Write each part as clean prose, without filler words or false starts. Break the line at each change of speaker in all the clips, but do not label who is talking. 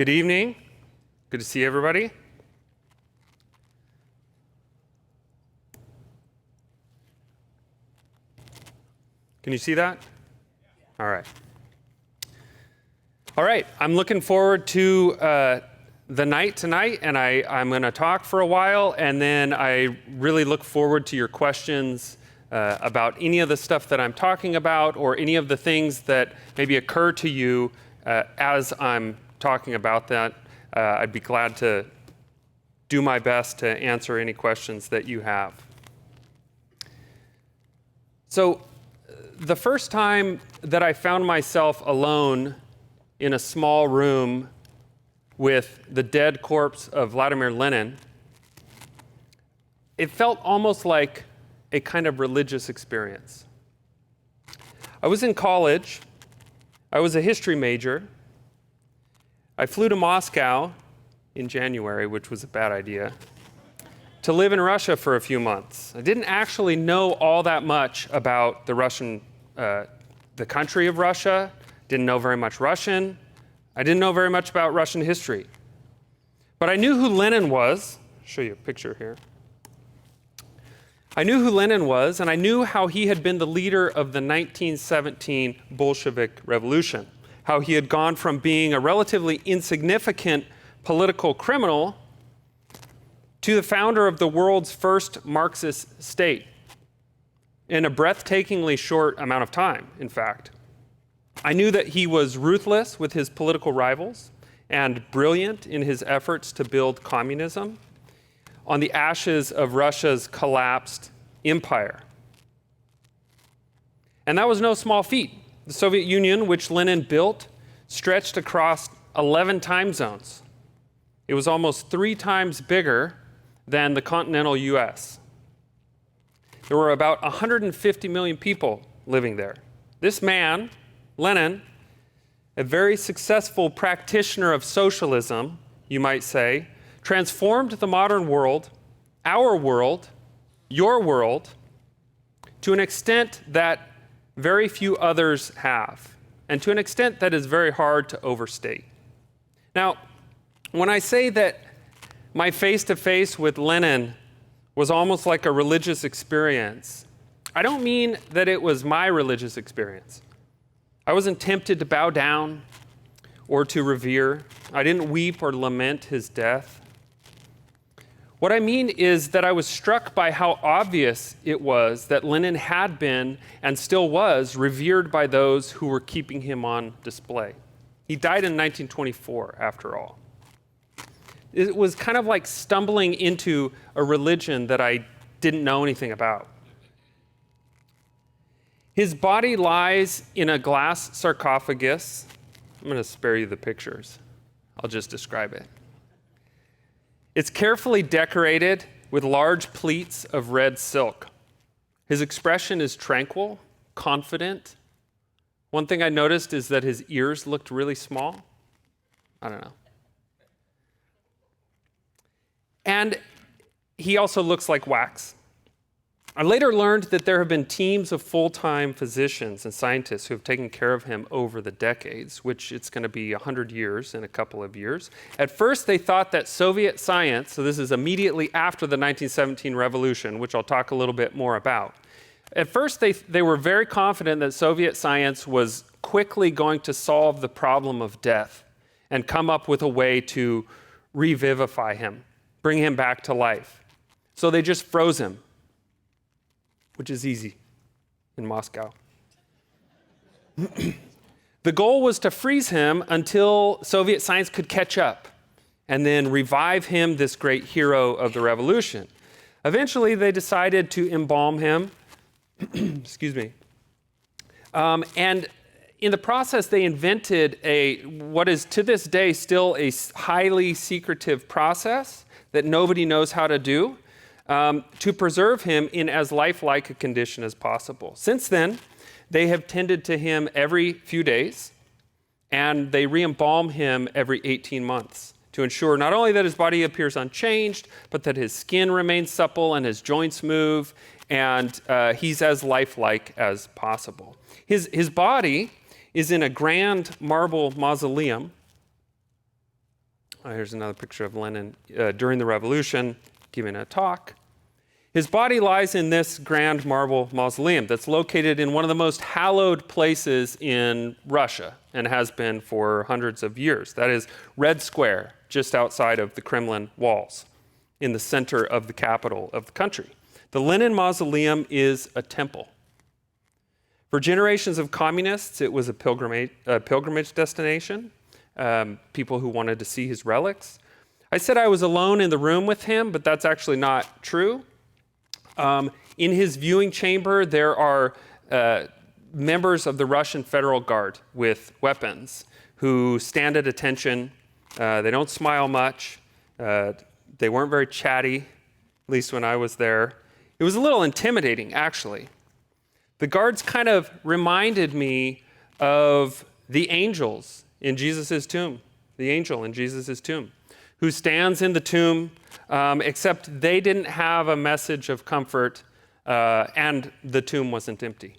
Good evening. Good to see everybody. Can you see that? All right. All right, I'm looking forward to the night tonight, and I'm going to talk for a while, and then I really look forward to your questions about any of the stuff that I'm talking about or any of the things that maybe occur to you as I'm talking about that. I'd be glad to do my best to answer any questions that you have. So, the first time that I found myself alone in a small room with the dead corpse of Vladimir Lenin, it felt almost like a kind of religious experience. I was in college. I was a history major. I flew to Moscow in January, which was a bad idea, to live in Russia for a few months. I didn't actually know all that much about the country of Russia, didn't know very much Russian. I didn't know very much about Russian history. But I knew who Lenin was. I'll show you a picture here. I knew who Lenin was, and I knew how he had been the leader of the 1917 Bolshevik Revolution, how he had gone from being a relatively insignificant political criminal to the founder of the world's first Marxist state in a breathtakingly short amount of time, in fact. I knew that he was ruthless with his political rivals and brilliant in his efforts to build communism on the ashes of Russia's collapsed empire. And that was no small feat. The Soviet Union, which Lenin built, stretched across 11 time zones. It was almost 3 times bigger than the continental US. There were about 150 million people living there. This man, Lenin, a very successful practitioner of socialism, you might say, transformed the modern world, our world, your world, to an extent that very few others have, and to an extent that is very hard to overstate. Now, when I say that my face-to-face with Lenin was almost like a religious experience, I don't mean that it was my religious experience. I wasn't tempted to bow down or to revere. I didn't weep or lament his death. What I mean is that I was struck by how obvious it was that Lenin had been and still was revered by those who were keeping him on display. He died in 1924, after all. It was kind of like stumbling into a religion that I didn't know anything about. His body lies in a glass sarcophagus. I'm going to spare you the pictures. I'll just describe it. It's carefully decorated with large pleats of red silk. His expression is tranquil, confident. One thing I noticed is that his ears looked really small. I don't know. And he also looks like wax. I later learned that there have been teams of full-time physicians and scientists who have taken care of him over the decades, which it's going to be 100 years in a couple of years. At first, they thought that Soviet science, so this is immediately after the 1917 revolution, which I'll talk a little bit more about. At first, they were very confident that Soviet science was quickly going to solve the problem of death and come up with a way to revivify him, bring him back to life. So they just froze him, which is easy in Moscow. The goal was to freeze him until Soviet science could catch up and then revive him, this great hero of the revolution. Eventually, they decided to embalm him. Excuse me. And in the process, they invented what is to this day still a highly secretive process that nobody knows how to do, to preserve him in as lifelike a condition as possible. Since then, they have tended to him every few days, and they re-embalm him every 18 months to ensure not only that his body appears unchanged, but that his skin remains supple and his joints move, and he's as lifelike as possible. His body is in a grand marble mausoleum Here's another picture of Lenin during the revolution giving a talk. His body lies in this grand marble mausoleum that's located in one of the most hallowed places in Russia and has been for hundreds of years. That is Red Square, just outside of the Kremlin walls, in the center of the capital of the country. The Lenin Mausoleum is a temple. For generations of communists, it was a pilgrimage destination, people who wanted to see his relics. I said I was alone in the room with him, but that's actually not true. In his viewing chamber, there are members of the Russian Federal Guard with weapons who stand at attention. They don't smile much. They weren't very chatty, at least when I was there. It was a little intimidating, actually. The guards kind of reminded me of the angels in Jesus' tomb, the angel in Jesus' tomb, who stands in the tomb, except they didn't have a message of comfort, and the tomb wasn't empty.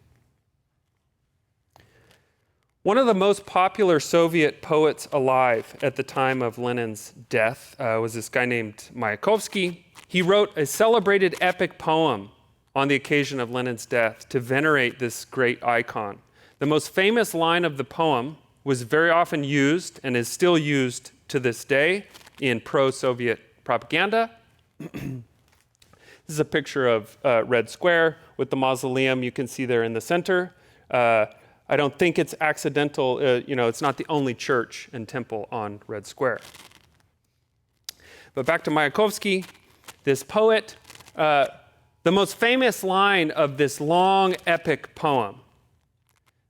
One of the most popular Soviet poets alive at the time of Lenin's death was this guy named Mayakovsky. He wrote a celebrated epic poem on the occasion of Lenin's death to venerate this great icon. The most famous line of the poem was very often used and is still used to this day in pro-Soviet propaganda. This is a picture of Red Square with the mausoleum you can see there in the center. I don't think it's accidental, it's not the only church and temple on Red Square. But back to Mayakovsky, this poet, the most famous line of this long epic poem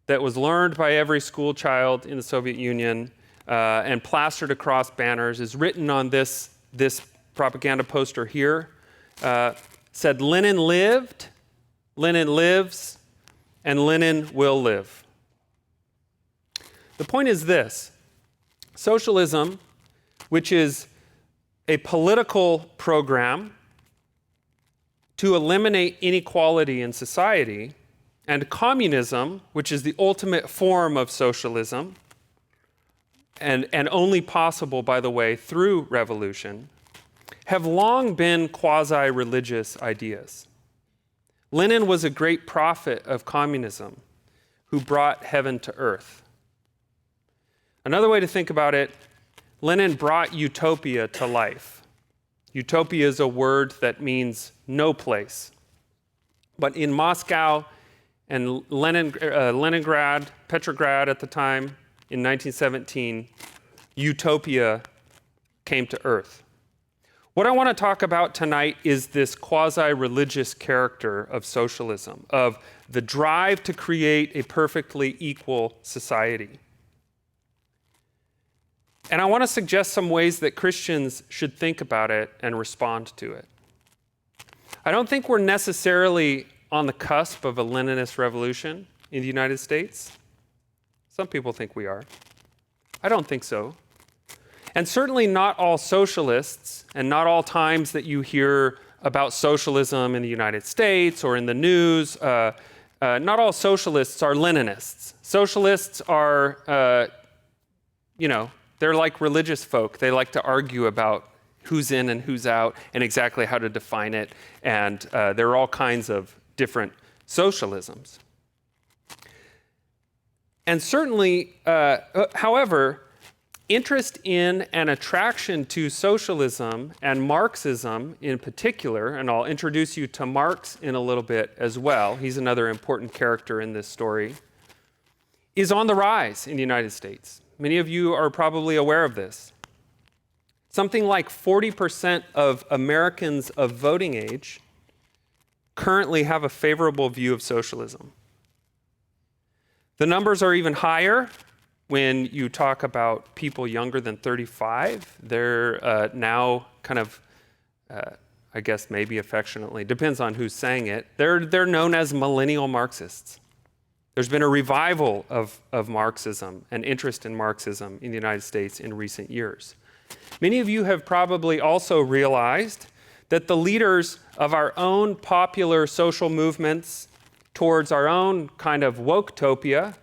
that was learned by every school child in the Soviet Union and plastered across banners is written on this propaganda poster here. Said, "Lenin lived, Lenin lives, and Lenin will live." The point is this: socialism, which is a political program to eliminate inequality in society, and communism, which is the ultimate form of socialism, and only possible, by the way, through revolution, have long been quasi-religious ideas. Lenin was a great prophet of communism who brought heaven to earth. Another way to think about it, Lenin brought utopia to life. Utopia is a word that means no place. But in Moscow and Leningrad, Petrograd at the time, in 1917, utopia came to earth. What I want to talk about tonight is this quasi-religious character of socialism, of the drive to create a perfectly equal society. And I want to suggest some ways that Christians should think about it and respond to it. I don't think we're necessarily on the cusp of a Leninist revolution in the United States. Some people think we are. I don't think so. And certainly not all socialists, and not all times that you hear about socialism in the United States or in the news, not all socialists are Leninists. Socialists are, they're like religious folk. They like to argue about who's in and who's out and exactly how to define it. And there are all kinds of different socialisms. And certainly, however, interest in and attraction to socialism and Marxism in particular, and I'll introduce you to Marx in a little bit as well, he's another important character in this story, is on the rise in the United States. Many of you are probably aware of this. Something like 40% of Americans of voting age currently have a favorable view of socialism. The numbers are even higher when you talk about people younger than 35. They're now kind of, I guess maybe affectionately, depends on who's saying it, they're known as millennial Marxists. There's been a revival of Marxism and interest in Marxism in the United States in recent years. Many of you have probably also realized that the leaders of our own popular social movements towards our own kind of woke-topia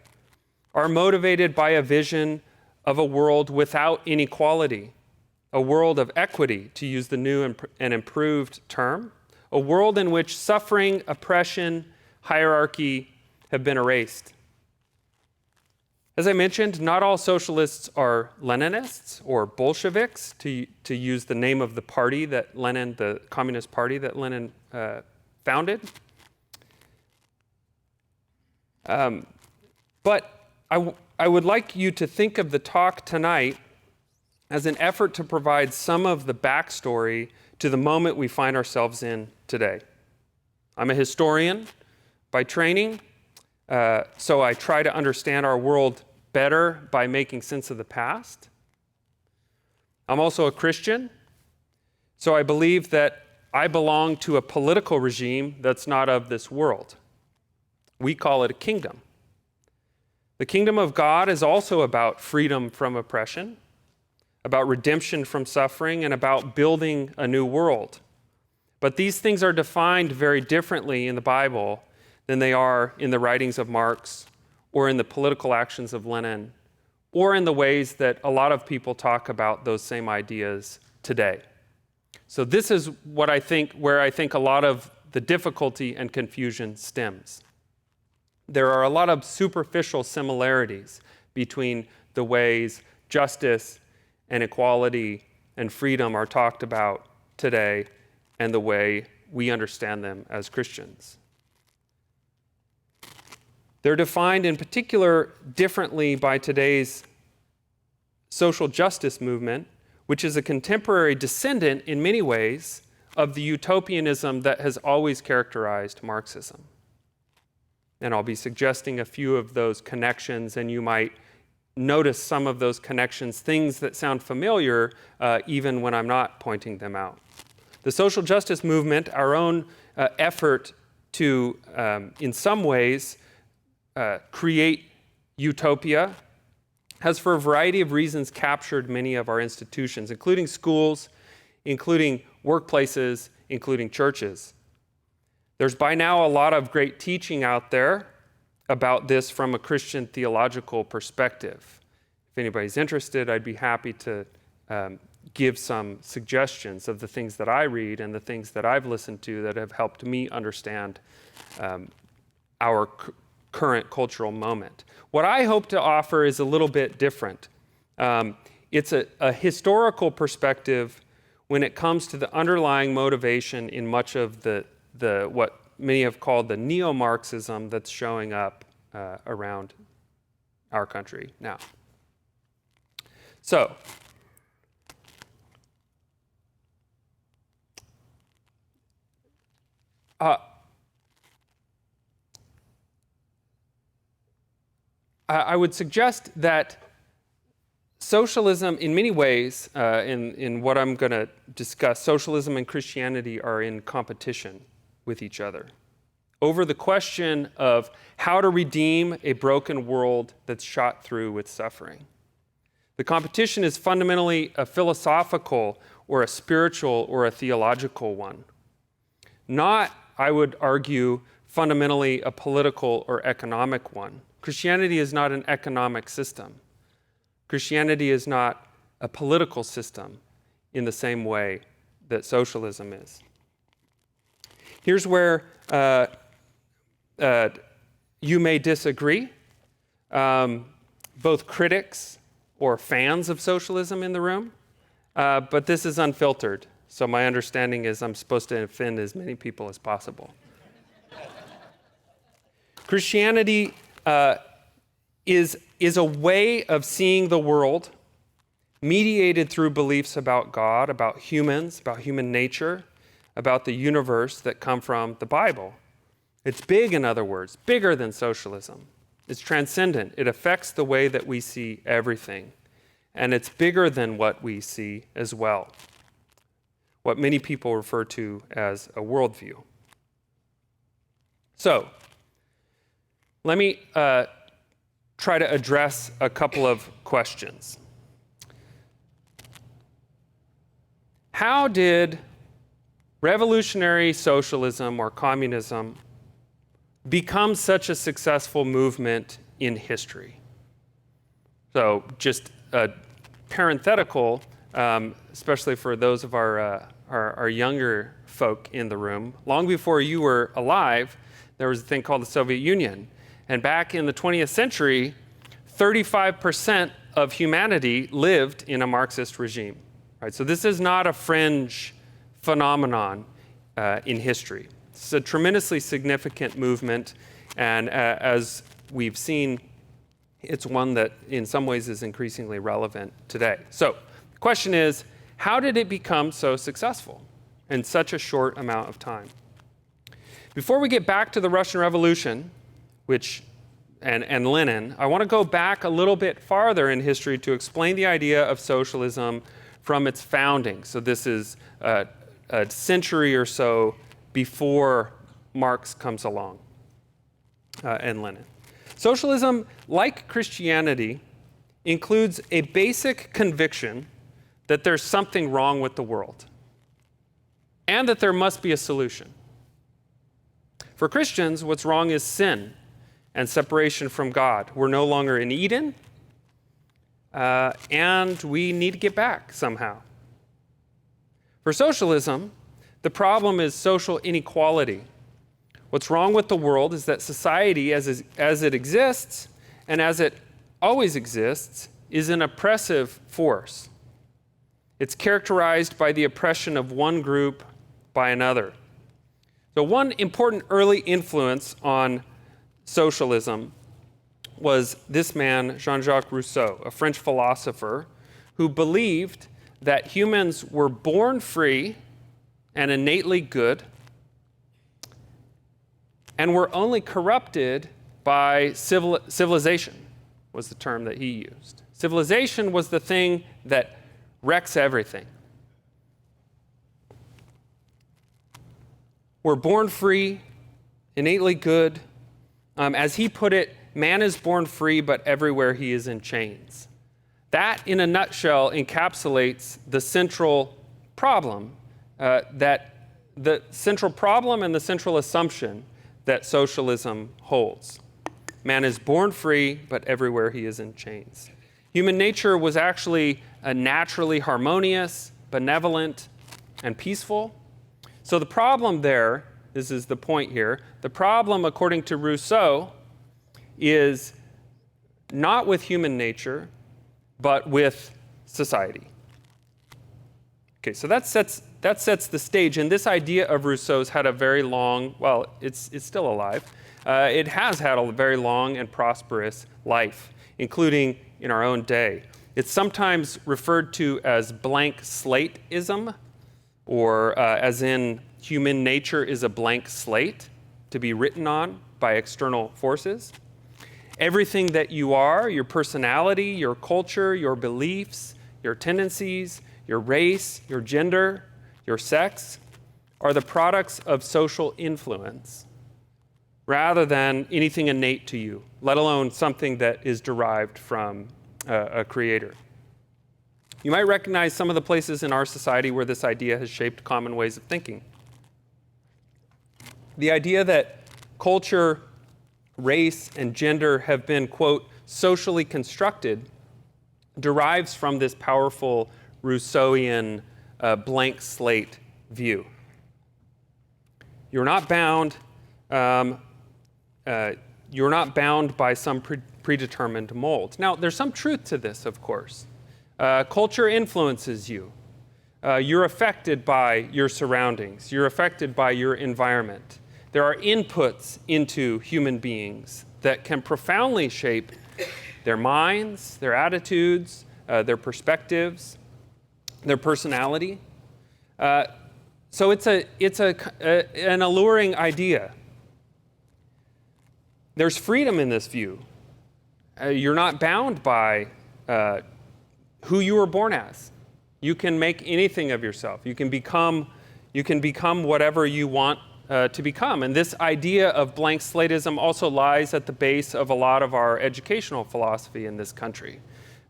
are motivated by a vision of a world without inequality, a world of equity, to use the new and improved term, a world in which suffering, oppression, hierarchy have been erased. As I mentioned, not all socialists are Leninists or Bolsheviks, to use the name of the party that Lenin, the Communist Party that Lenin founded. But I would like you to think of the talk tonight as an effort to provide some of the backstory to the moment we find ourselves in today. I'm a historian by training, so I try to understand our world better by making sense of the past. I'm also a Christian, so I believe that I belong to a political regime that's not of this world. We call it a kingdom. The kingdom of God is also about freedom from oppression, about redemption from suffering, and about building a new world. But these things are defined very differently in the Bible than they are in the writings of Marx or in the political actions of Lenin or in the ways that a lot of people talk about those same ideas today. So this is where I think a lot of the difficulty and confusion stems. There are a lot of superficial similarities between the ways justice and equality and freedom are talked about today and the way we understand them as Christians. They're defined in particular differently by today's social justice movement, which is a contemporary descendant in many ways of the utopianism that has always characterized Marxism. And I'll be suggesting a few of those connections, and you might notice some of those connections, things that sound familiar, even when I'm not pointing them out. The social justice movement, our own effort to, in some ways, create utopia, has for a variety of reasons captured many of our institutions, including schools, including workplaces, including churches. There's by now a lot of great teaching out there about this from a Christian theological perspective. If anybody's interested, I'd be happy to give some suggestions of the things that I read and the things that I've listened to that have helped me understand our current cultural moment. What I hope to offer is a little bit different. It's a historical perspective when it comes to the underlying motivation in much of the what many have called the neo-Marxism that's showing up around our country now. So, I would suggest that socialism, in many ways, in what I'm going to discuss, socialism and Christianity are in competition with each other over the question of how to redeem a broken world that's shot through with suffering. The competition is fundamentally a philosophical or a spiritual or a theological one, not, I would argue, fundamentally a political or economic one. Christianity is not an economic system. Christianity is not a political system in the same way that socialism is. Here's where you may disagree. Both critics or fans of socialism in the room, but this is unfiltered. So my understanding is I'm supposed to offend as many people as possible. Christianity is a way of seeing the world mediated through beliefs about God, about humans, about human nature, about the universe that come from the Bible. It's big, in other words, bigger than socialism. It's transcendent. It affects the way that we see everything. And it's bigger than what we see as well, what many people refer to as a worldview. So, let me try to address a couple of questions. How did revolutionary socialism or communism become such a successful movement in history? So just a parenthetical, especially for those of our younger folk in the room. Long before you were alive, there was a thing called the Soviet Union. And back in the 20th century, 35% of humanity lived in a Marxist regime. Right? So this is not a fringe phenomenon in history. It's a tremendously significant movement, and as we've seen, it's one that in some ways is increasingly relevant today. So the question is, how did it become so successful in such a short amount of time? Before we get back to the Russian Revolution, and Lenin, I want to go back a little bit farther in history to explain the idea of socialism from its founding. So this is a century or so before Marx comes along and Lenin. Socialism, like Christianity, includes a basic conviction that there's something wrong with the world and that there must be a solution. For Christians, what's wrong is sin and separation from God. We're no longer in Eden, and we need to get back somehow. For socialism, the problem is social inequality. What's wrong with the world is that society, as it exists, and as it always exists, is an oppressive force. It's characterized by the oppression of one group by another. So one important early influence on socialism was this man, Jean-Jacques Rousseau, a French philosopher who believed that humans were born free and innately good and were only corrupted by civilization, was the term that he used. Civilization was the thing that wrecks everything. We're born free, innately good. As he put it, man is born free, but everywhere he is in chains. That, in a nutshell, encapsulates the central problem, and the central assumption that socialism holds. Man is born free, but everywhere he is in chains. Human nature was actually naturally harmonious, benevolent, and peaceful. So the problem there, this is the point here, the problem, according to Rousseau, is not with human nature, but with society. Okay, so that sets the stage, and this idea of Rousseau's had a very long, well, it's still alive. It has had a very long and prosperous life, including in our own day. It's sometimes referred to as blank slateism, or as in human nature is a blank slate to be written on by external forces. Everything that you are, your personality, your culture, your beliefs, your tendencies, your race, your gender, your sex, are the products of social influence rather than anything innate to you, let alone something that is derived from a creator. You might recognize some of the places in our society where this idea has shaped common ways of thinking. The idea that culture, race, and gender have been, quote, socially constructed derives from this powerful Rousseauian blank slate view. You're not bound by some predetermined mold. Now, there's some truth to this, of course. Culture influences you. You're affected by your surroundings. You're affected by your environment. There are inputs into human beings that can profoundly shape their minds, their attitudes, their perspectives, their personality. So it's an alluring idea. There's freedom in this view. You're not bound by who you were born as. You can make anything of yourself. You can become whatever you want to become. And this idea of blank slateism also lies at the base of a lot of our educational philosophy in this country.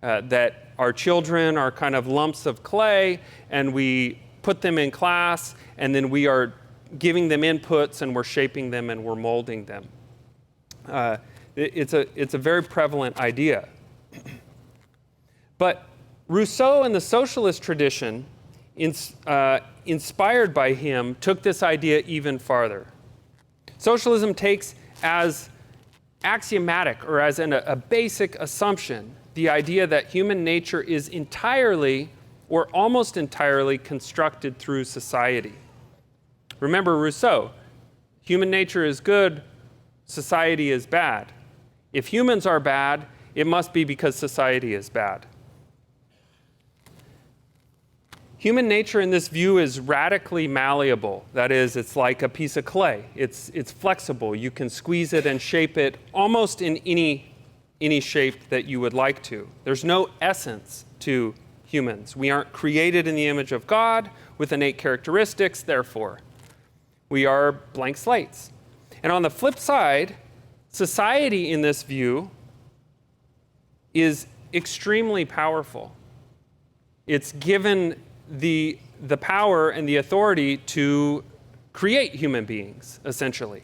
That our children are kind of lumps of clay, and we put them in class, and then we are giving them inputs, and we're shaping them, and we're molding them. It's a very prevalent idea. But Rousseau and the socialist tradition, inspired by him, took this idea even farther. Socialism takes as axiomatic, or as a basic assumption, the idea that human nature is entirely or almost entirely constructed through society. Remember Rousseau, human nature is good, society is bad. If humans are bad, it must be because society is bad. Human nature in this view is radically malleable. That is, it's like a piece of clay. It's flexible. You can squeeze it and shape it almost in any shape that you would like to. There's no essence to humans. We aren't created in the image of God with innate characteristics, therefore. We are blank slates. And on the flip side, society in this view is extremely powerful. It's given the power and the authority to create human beings, essentially.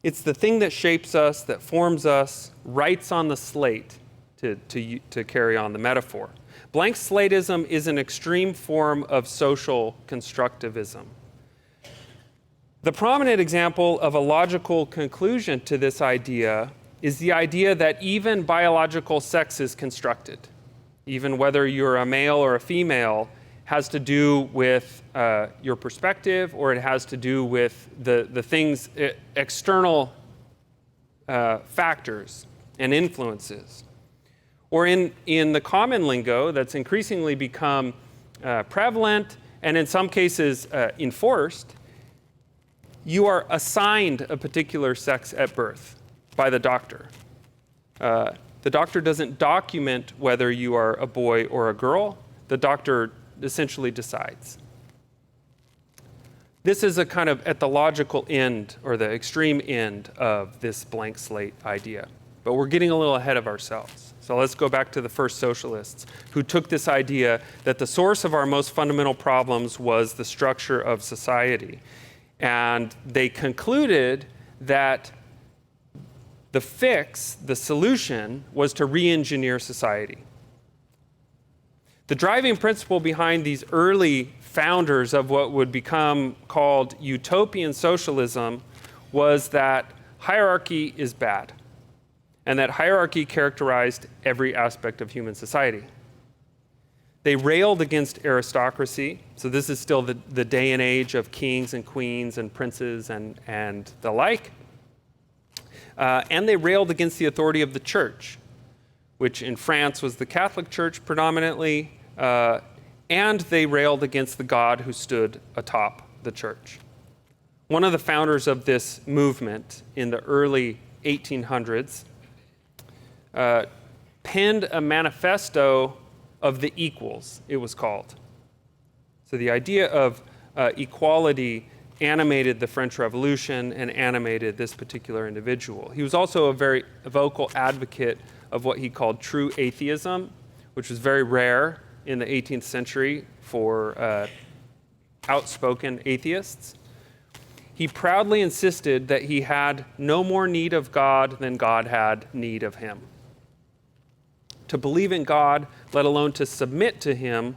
It's the thing that shapes us, that forms us, writes on the slate, to carry on the metaphor. Blank slateism is an extreme form of social constructivism. The prominent example of a logical conclusion to this idea is the idea that even biological sex is constructed. Even whether you're a male or a female has to do with your perspective, or it has to do with the things, external factors and influences. Or in the common lingo that's increasingly become prevalent and in some cases enforced, you are assigned a particular sex at birth by the doctor. The doctor doesn't document whether you are a boy or a girl. The doctor essentially decides. This is a kind of at the logical end, or the extreme end of this blank slate idea. But we're getting a little ahead of ourselves. So let's go back to the first socialists, who took this idea that the source of our most fundamental problems was the structure of society. And they concluded that the fix, the solution, was to re-engineer society. The driving principle behind these early founders of what would become called utopian socialism was that hierarchy is bad, and that hierarchy characterized every aspect of human society. They railed against aristocracy, so this is still the day and age of kings and queens and princes and the like. And they railed against the authority of the church, which in France was the Catholic Church predominantly, and they railed against the God who stood atop the church. One of the founders of this movement in the early 1800s penned a manifesto of the equals, it was called. So the idea of equality animated the French Revolution and animated this particular individual. He was also a very vocal advocate of what he called true atheism, which was very rare in the 18th century for outspoken atheists. He proudly insisted that he had no more need of God than God had need of him. To believe in God, let alone to submit to him,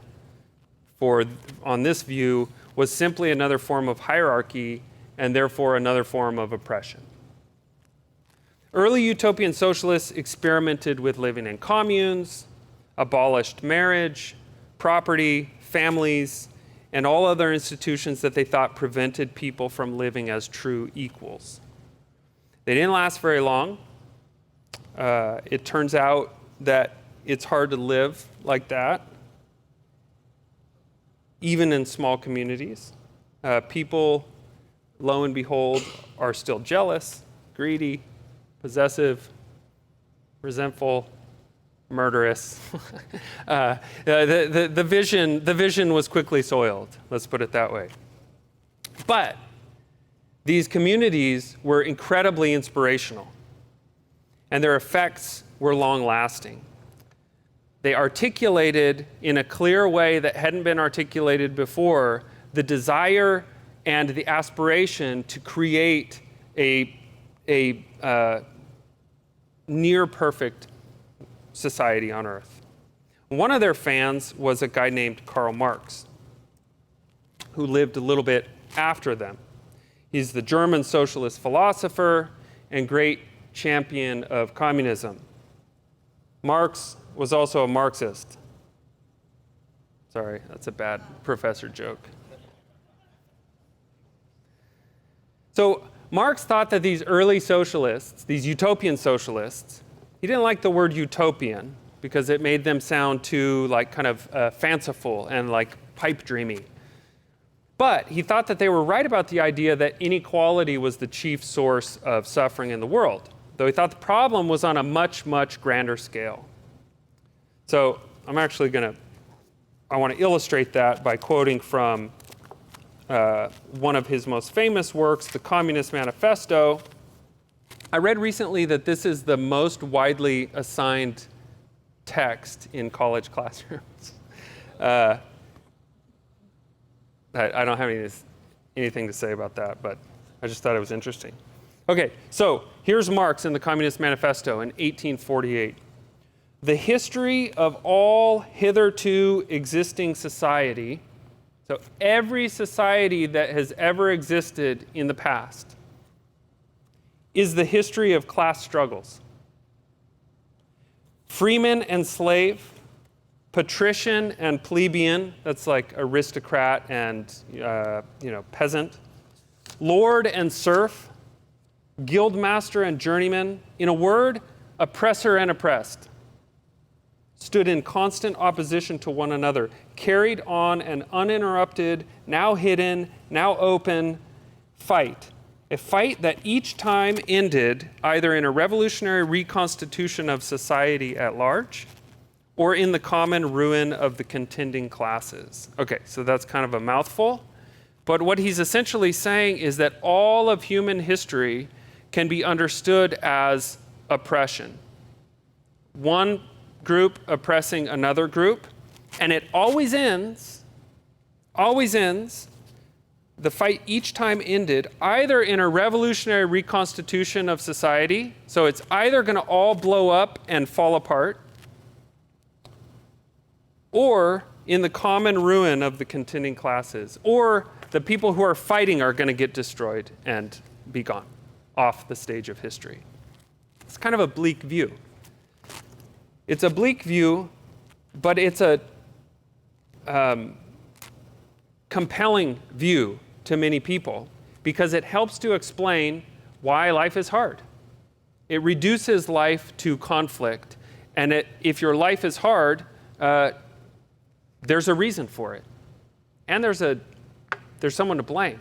on this view, was simply another form of hierarchy and therefore another form of oppression. Early utopian socialists experimented with living in communes, abolished marriage, property, families, and all other institutions that they thought prevented people from living as true equals. They didn't last very long. It turns out that it's hard to live like that, even in small communities. People, lo and behold, are still jealous, greedy, possessive, resentful, murderous. The vision was quickly soiled, let's put it that way. But these communities were incredibly inspirational, and their effects were long-lasting. They articulated in a clear way that hadn't been articulated before the desire and the aspiration to create a near perfect society on Earth. One of their fans was a guy named Karl Marx, who lived a little bit after them. He's the German socialist philosopher and great champion of communism. Marx was also a Marxist. Sorry, that's a bad professor joke. So Marx thought that these early socialists, these utopian socialists, he didn't like the word utopian because it made them sound too kind of fanciful and like pipe dreamy. But he thought that they were right about the idea that inequality was the chief source of suffering in the world, though he thought the problem was on a much, much grander scale. So I want to illustrate that by quoting from one of his most famous works, the Communist Manifesto. I read recently that this is the most widely assigned text in college classrooms. I don't have anything to say about that, but I just thought it was interesting. Okay, so here's Marx in the Communist Manifesto in 1848. The history of all hitherto existing society, so every society that has ever existed in the past, is the history of class struggles. Freeman and slave, patrician and plebeian, that's like aristocrat and peasant, lord and serf, guildmaster and journeyman, in a word, oppressor and oppressed, stood in constant opposition to one another, carried on an uninterrupted, now hidden, now open fight. A fight that each time ended either in a revolutionary reconstitution of society at large or in the common ruin of the contending classes. Okay, so that's kind of a mouthful. But what he's essentially saying is that all of human history can be understood as oppression. One group oppressing another group, and it always ends, the fight each time ended either in a revolutionary reconstitution of society, so it's either going to all blow up and fall apart, or in the common ruin of the contending classes, or the people who are fighting are going to get destroyed and be gone off the stage of history. It's kind of a bleak view. It's a bleak view, but it's a compelling view to many people because it helps to explain why life is hard. It reduces life to conflict, and if your life is hard, there's a reason for it, and there's someone to blame.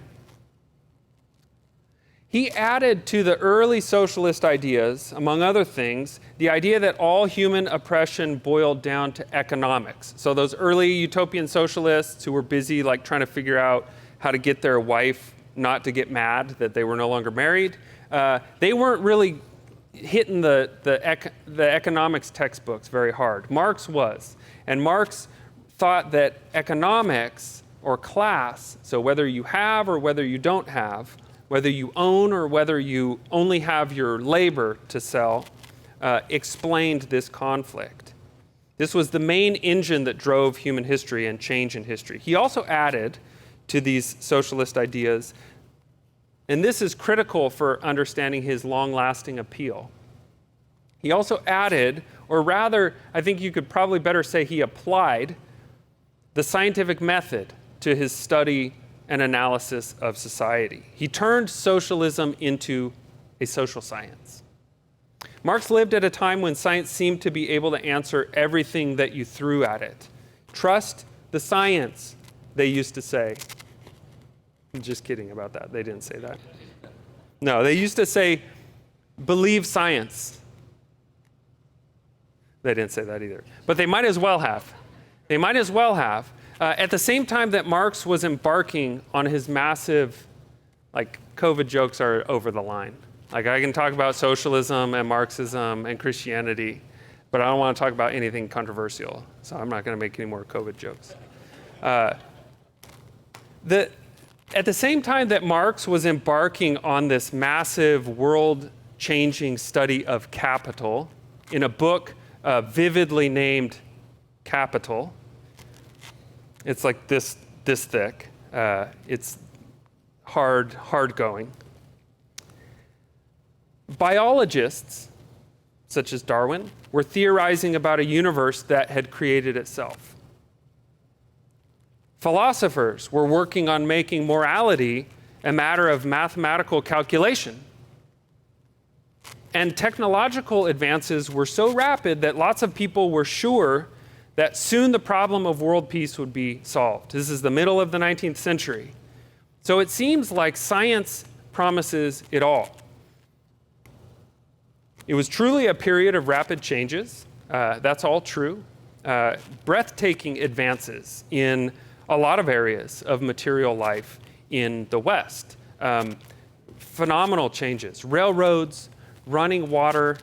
He added to the early socialist ideas, among other things, the idea that all human oppression boiled down to economics. So those early utopian socialists who were busy trying to figure out how to get their wife not to get mad that they were no longer married, they weren't really hitting the economics textbooks very hard. Marx was. And Marx thought that economics or class, so whether you have or whether you don't have, whether you own or whether you only have your labor to sell, explained this conflict. This was the main engine that drove human history and change in history. He also added to these socialist ideas, and this is critical for understanding his long-lasting appeal. He also added, or rather, I think you could probably better say he applied, the scientific method to his study and analysis of society. He turned socialism into a social science. Marx lived at a time when science seemed to be able to answer everything that you threw at it. Trust the science, they used to say. I'm just kidding about that. They didn't say that. No, they used to say, believe science. They didn't say that either. But they might as well have. They might as well have. At the same time that Marx was embarking on his massive, COVID jokes are over the line. I can talk about socialism and Marxism and Christianity, but I don't want to talk about anything controversial, so I'm not going to make any more COVID jokes. At the same time that Marx was embarking on this massive world-changing study of capital in a book vividly named capital. It's like this thick. It's hard going. Biologists, such as Darwin, were theorizing about a universe that had created itself. Philosophers were working on making morality a matter of mathematical calculation. And technological advances were so rapid that lots of people were sure that soon the problem of world peace would be solved. This is the middle of the 19th century. So it seems like science promises it all. It was truly a period of rapid changes. That's all true. Breathtaking advances in a lot of areas of material life in the West. Phenomenal changes. Railroads, running water,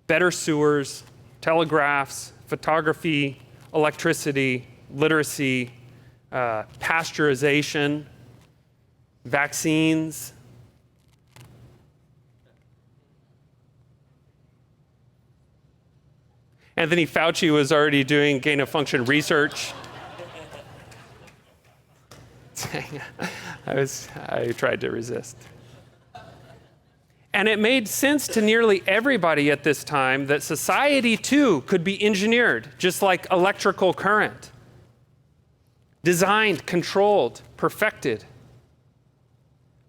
better sewers, telegraphs, photography, electricity, literacy, pasteurization, vaccines. Anthony Fauci was already doing gain-of-function research. I tried to resist. And it made sense to nearly everybody at this time that society too could be engineered, just like electrical current. Designed, controlled, perfected.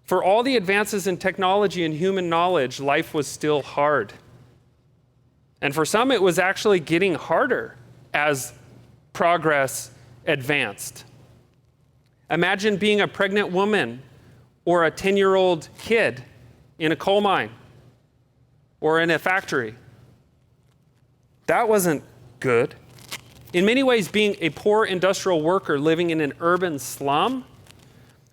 For all the advances in technology and human knowledge, life was still hard. And for some, it was actually getting harder as progress advanced. Imagine being a pregnant woman or a 10-year-old kid in a coal mine or in a factory. That wasn't good. In many ways, being a poor industrial worker living in an urban slum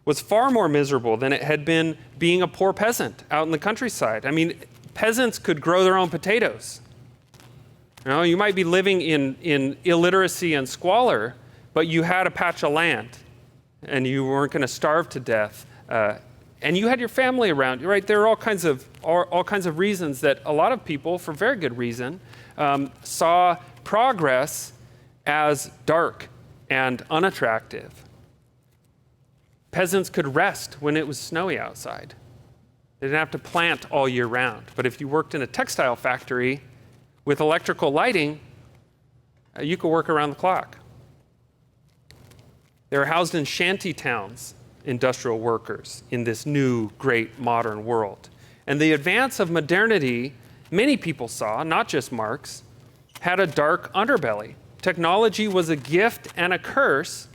was far more miserable than it had been being a poor peasant out in the countryside. I mean, peasants could grow their own potatoes. You know, you might be living in illiteracy and squalor, but you had a patch of land and you weren't going to starve to death. And you had your family around you, right? There are all kinds of reasons that a lot of people, for very good reason, saw progress as dark and unattractive. Peasants could rest when it was snowy outside. They didn't have to plant all year round. But if you worked in a textile factory with electrical lighting, you could work around the clock. They were housed in shanty towns, industrial workers, in this new, great, modern world. And the advance of modernity, many people saw, not just Marx, had a dark underbelly. Technology was a gift and a curse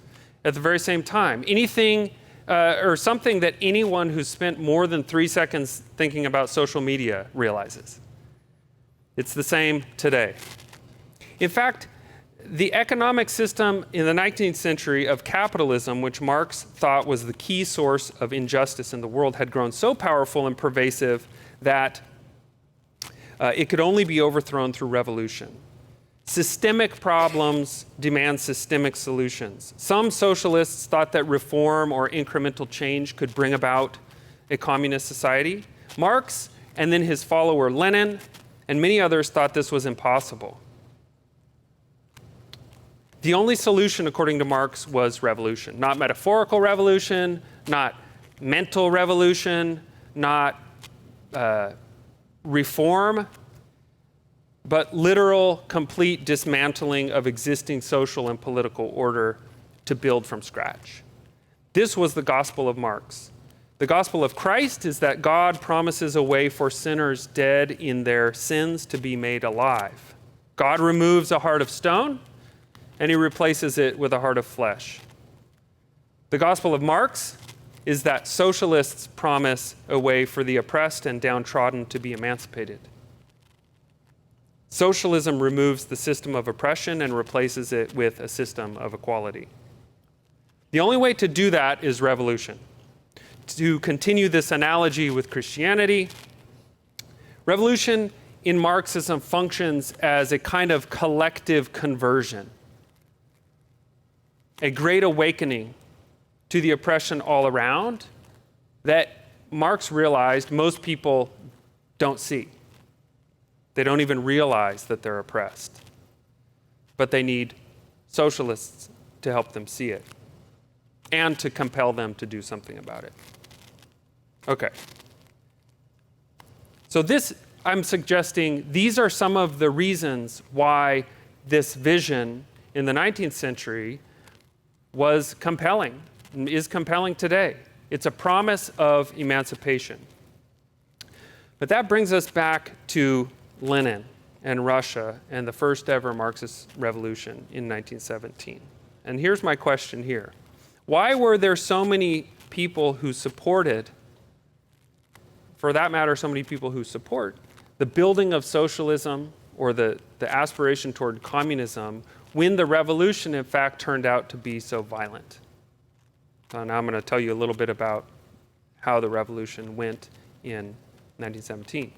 at the very same time. Anything or something that anyone who spent more than 3 seconds thinking about social media realizes. It's the same today. In fact, the economic system in the 19th century of capitalism, which Marx thought was the key source of injustice in the world, had grown so powerful and pervasive that it could only be overthrown through revolution. Systemic problems demand systemic solutions. Some socialists thought that reform or incremental change could bring about a communist society. Marx, and then his follower Lenin, and many others thought this was impossible. The only solution, according to Marx, was revolution. Not metaphorical revolution, not mental revolution, not reform, but literal, complete dismantling of existing social and political order to build from scratch. This was the gospel of Marx. The gospel of Christ is that God promises a way for sinners dead in their sins to be made alive. God removes a heart of stone, and he replaces it with a heart of flesh. The gospel of Marx is that socialists promise a way for the oppressed and downtrodden to be emancipated. Socialism removes the system of oppression and replaces it with a system of equality. The only way to do that is revolution. To continue this analogy with Christianity, revolution in Marxism functions as a kind of collective conversion, a great awakening to the oppression all around that Marx realized most people don't see. They don't even realize that they're oppressed. But they need socialists to help them see it and to compel them to do something about it. Okay. So I'm suggesting these are some of the reasons why this vision in the 19th century was compelling, is compelling today. It's a promise of emancipation. But that brings us back to Lenin and Russia and the first ever Marxist revolution in 1917. And here's my question here. Why were there so many people who supported, for that matter, so many people who support the building of socialism or the aspiration toward communism when the revolution, in fact, turned out to be so violent? Now I'm going to tell you a little bit about how the revolution went in 1917.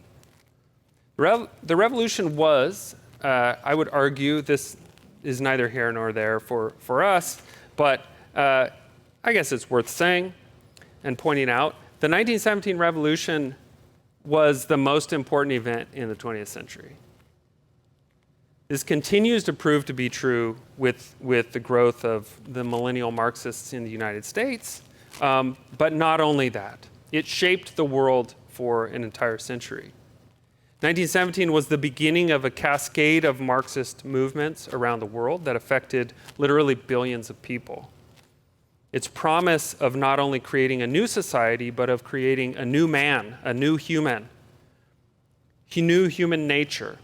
The revolution was, I would argue, this is neither here nor there for us, but I guess it's worth saying and pointing out, the 1917 revolution was the most important event in the 20th century. This continues to prove to be true with the growth of the millennial Marxists in the United States, but not only that. It shaped the world for an entire century. 1917 was the beginning of a cascade of Marxist movements around the world that affected literally billions of people. Its promise of not only creating a new society, but of creating a new man, a new human nature,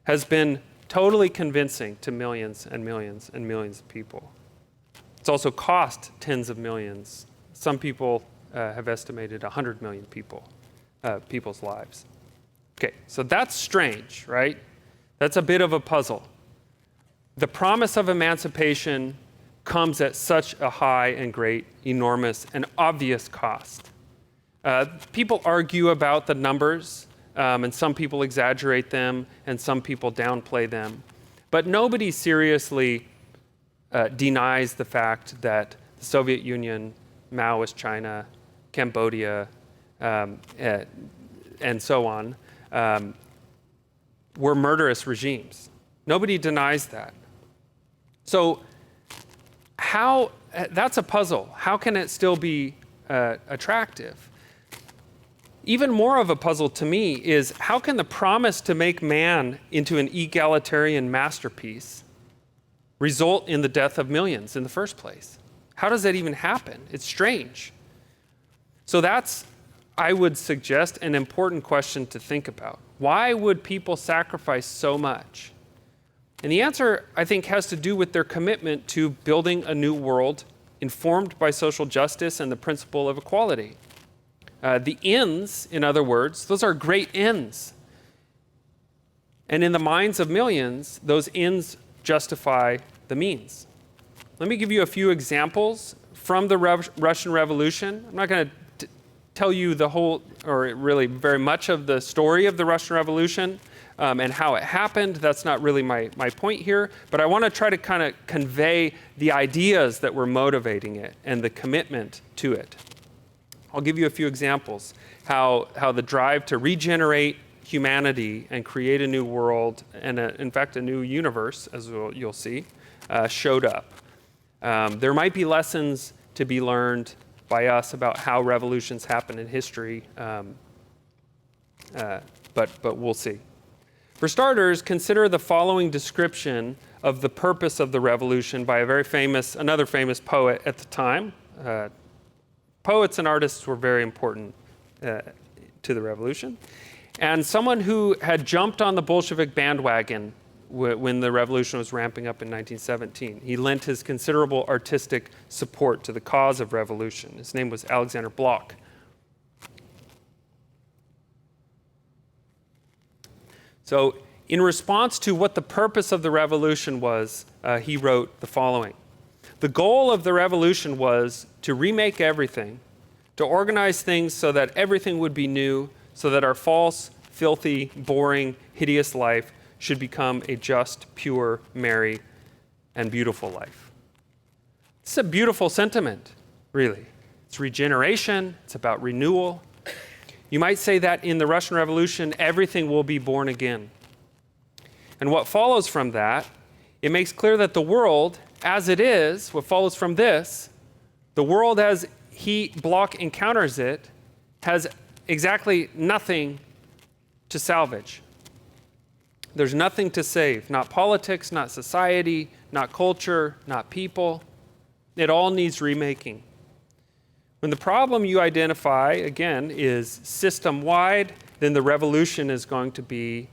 has been totally convincing to millions and millions and millions of people. It's also cost tens of millions. Some people have estimated 100 million people's lives. Okay, so that's strange, right? That's a bit of a puzzle. The promise of emancipation comes at such a high and great, enormous, and obvious cost. People argue about the numbers, and some people exaggerate them, and some people downplay them. But nobody seriously denies the fact that the Soviet Union, Maoist China, Cambodia, and so on, were murderous regimes. Nobody denies that. So that's a puzzle. How can it still be attractive? Even more of a puzzle to me is how can the promise to make man into an egalitarian masterpiece result in the death of millions in the first place? How does that even happen? It's strange. So that's, I would suggest, an important question to think about. Why would people sacrifice so much? And the answer, I think, has to do with their commitment to building a new world informed by social justice and the principle of equality. The ends, in other words, those are great ends. And in the minds of millions, those ends justify the means. Let me give you a few examples from the Russian Revolution. I'm not going to tell you the whole, or really very much of the story of the Russian Revolution and how it happened. That's not really my point here. But I want to try to kind of convey the ideas that were motivating it and the commitment to it. I'll give you a few examples, how the drive to regenerate humanity and create a new world and, in fact, a new universe, as you'll see, showed up. There might be lessons to be learned by us about how revolutions happen in history, but we'll see. For starters, consider the following description of the purpose of the revolution by another famous poet at the time. Poets and artists were very important to the revolution. And someone who had jumped on the Bolshevik bandwagon when the revolution was ramping up in 1917. He lent his considerable artistic support to the cause of revolution. His name was Alexander Blok. So in response to what the purpose of the revolution was, he wrote the following. The goal of the revolution was to remake everything, to organize things so that everything would be new, so that our false, filthy, boring, hideous life should become a just, pure, merry, and beautiful life. It's a beautiful sentiment, really. It's regeneration. It's about renewal. You might say that in the Russian Revolution, everything will be born again. And what follows from that, it makes clear that the world, as it is, what follows from this, the world as Bloch encounters it, has exactly nothing to salvage. There's nothing to save, not politics, not society, not culture, not people. It all needs remaking. When the problem you identify, again, is system-wide, then the revolution is going to be,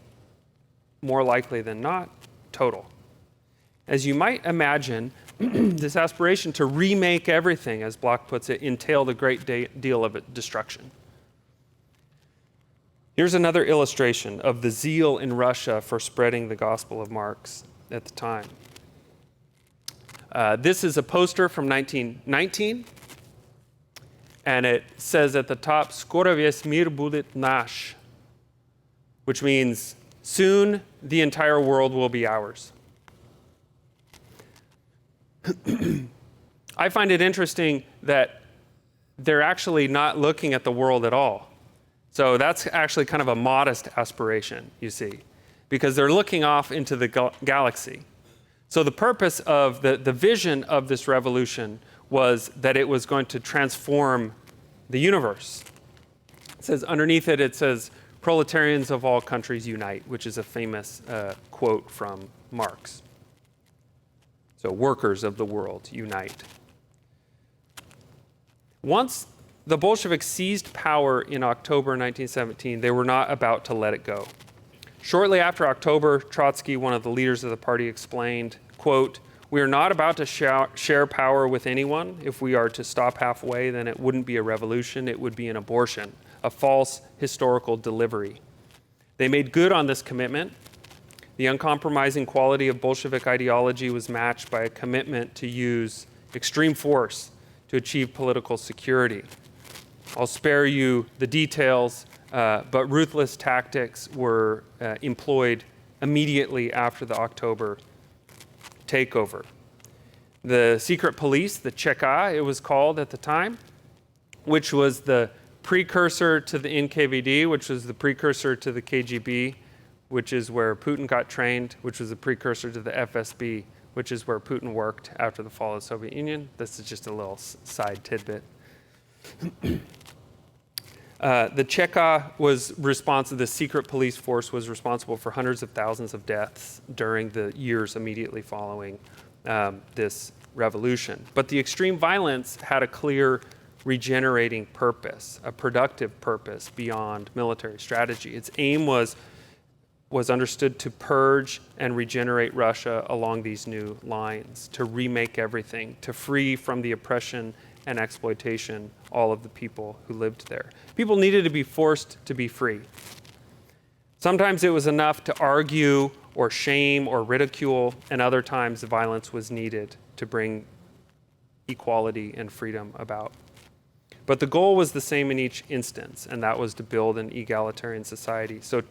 more likely than not, total. As you might imagine, this aspiration to remake everything, as Bloch puts it, entailed a great deal of destruction. Here's another illustration of the zeal in Russia for spreading the gospel of Marx at the time. This is a poster from 1919, and it says at the top, "Skoro ves mir будет nаш," which means soon the entire world will be ours. I find it interesting that they're actually not looking at the world at all. So that's actually kind of a modest aspiration, you see, because they're looking off into the galaxy. So the purpose of the vision of this revolution was that it was going to transform the universe. It says underneath it, it says, "Proletarians of all countries unite," which is a famous quote from Marx. So workers of the world unite. Once the Bolsheviks seized power in October 1917, they were not about to let it go. Shortly after October, Trotsky, one of the leaders of the party, explained, quote, "We are not about to share power with anyone. If we are to stop halfway, then it wouldn't be a revolution, it would be an abortion, a false historical delivery." They made good on this commitment. The uncompromising quality of Bolshevik ideology was matched by a commitment to use extreme force to achieve political security. I'll spare you the details, but ruthless tactics were employed immediately after the October takeover. The secret police, the Cheka, it was called at the time, which was the precursor to the NKVD, which was the precursor to the KGB, which is where Putin got trained, which was the precursor to the FSB, which is where Putin worked after the fall of the Soviet Union. This is just a little side tidbit. The Cheka was responsible, the secret police force was responsible for hundreds of thousands of deaths during the years immediately following this revolution. But the extreme violence had a clear regenerating purpose, a productive purpose beyond military strategy. Its aim was understood to purge and regenerate Russia along these new lines, to remake everything, to free from the oppression and exploitation all of the people who lived there. People needed to be forced to be free. Sometimes it was enough to argue or shame or ridicule, and other times the violence was needed to bring equality and freedom about. But the goal was the same in each instance, and that was to build an egalitarian society. So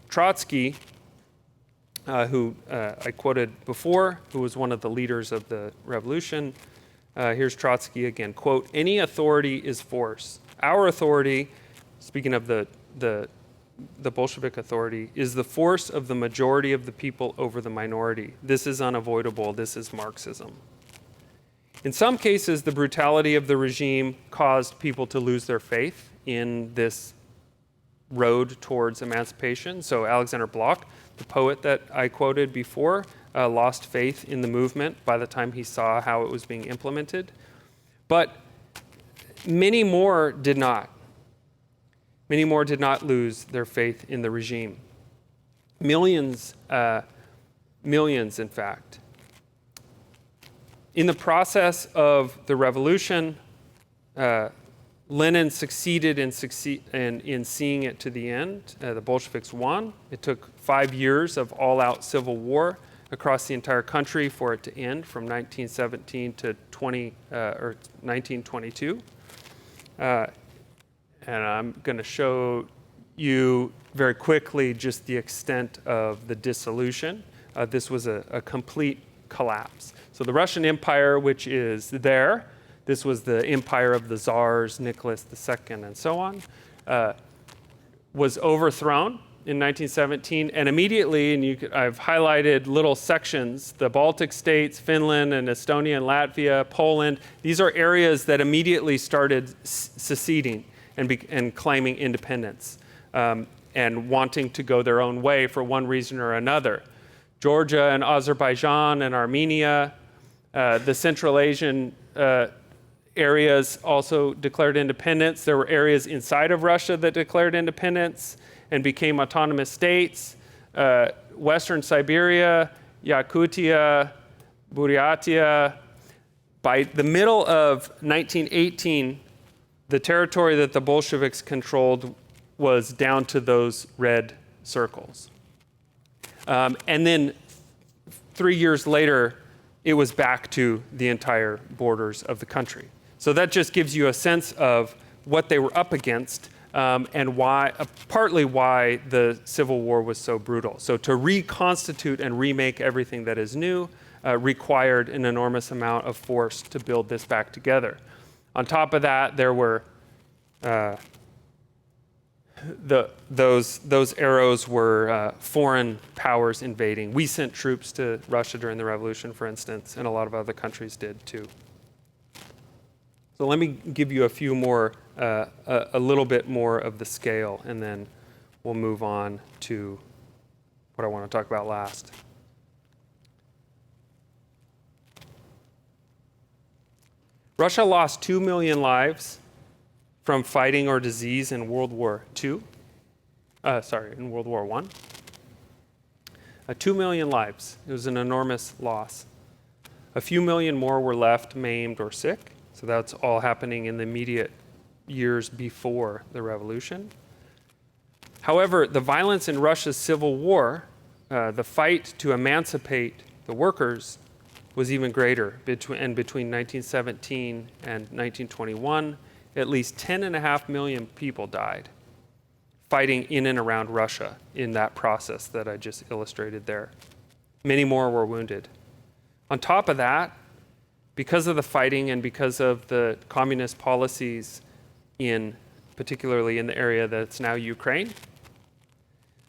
Trotsky, who I quoted before, who was one of the leaders of the revolution, here's Trotsky again, quote, "Any authority is force. Our authority," speaking of the Bolshevik authority, "is the force of the majority of the people over the minority. This is unavoidable. This is Marxism." In some cases, the brutality of the regime caused people to lose their faith in this road towards emancipation. So Alexander Bloch, the poet that I quoted before, lost faith in the movement by the time he saw how it was being implemented. But many more did not. Many more did not lose their faith in the regime. Millions, in fact. In the process of the revolution, Lenin succeeded in seeing it to the end. The Bolsheviks won. It took 5 years of all-out civil war across the entire country for it to end from 1917 to 1922. And I'm going to show you very quickly just the extent of the dissolution. This was a complete collapse. So the Russian Empire, which is there, This was the empire of the Tsars, Nicholas II, and so on, was overthrown in 1917, and immediately, and I've highlighted little sections, the Baltic states, Finland and Estonia and Latvia, Poland, these are areas that immediately started seceding and claiming independence and wanting to go their own way for one reason or another. Georgia and Azerbaijan and Armenia, the Central Asian areas also declared independence. There were areas inside of Russia that declared independence and became autonomous states. Western Siberia, Yakutia, Buryatia. By the middle of 1918, the territory that the Bolsheviks controlled was down to those red circles. And then 3 years later, it was back to the entire borders of the country. So that just gives you a sense of what they were up against and why, partly why the Civil War was so brutal. So to reconstitute and remake everything that is new required an enormous amount of force to build this back together. On top of that, there were those arrows were foreign powers invading. We sent troops to Russia during the revolution, for instance, and a lot of other countries did too. So let me give you a few more, a little bit more of the scale, and then we'll move on to what I want to talk about last. Russia lost 2 million lives from fighting or disease in World War II. In World War I. 2 million lives. It was an enormous loss. A few million more were left maimed or sick. So that's all happening in the immediate years before the revolution. However, the violence in Russia's civil war, the fight to emancipate the workers, was even greater. Between 1917 and 1921, at least 10.5 million people died fighting in and around Russia in that process that I just illustrated there. Many more were wounded. On top of that, because of the fighting and because of the communist policies particularly in the area that's now Ukraine,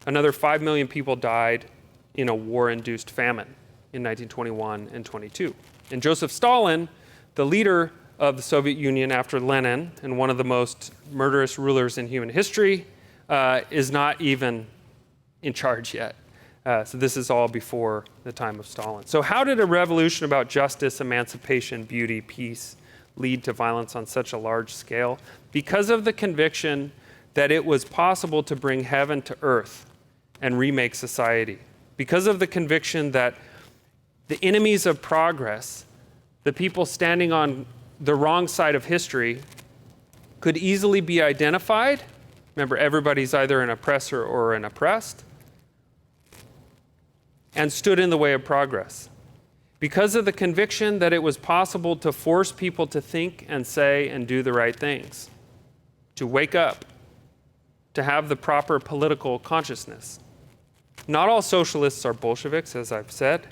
another 5 million people died in a war-induced famine in 1921 and 22. And Joseph Stalin, the leader of the Soviet Union after Lenin and one of the most murderous rulers in human history, is not even in charge yet. So this is all before the time of Stalin. So how did a revolution about justice, emancipation, beauty, peace lead to violence on such a large scale? Because of the conviction that it was possible to bring heaven to earth and remake society. Because of the conviction that the enemies of progress, the people standing on the wrong side of history, could easily be identified. Remember, everybody's either an oppressor or an oppressed, and stood in the way of progress. Because of the conviction that it was possible to force people to think and say and do the right things, to wake up, to have the proper political consciousness. Not all socialists are Bolsheviks, as I've said,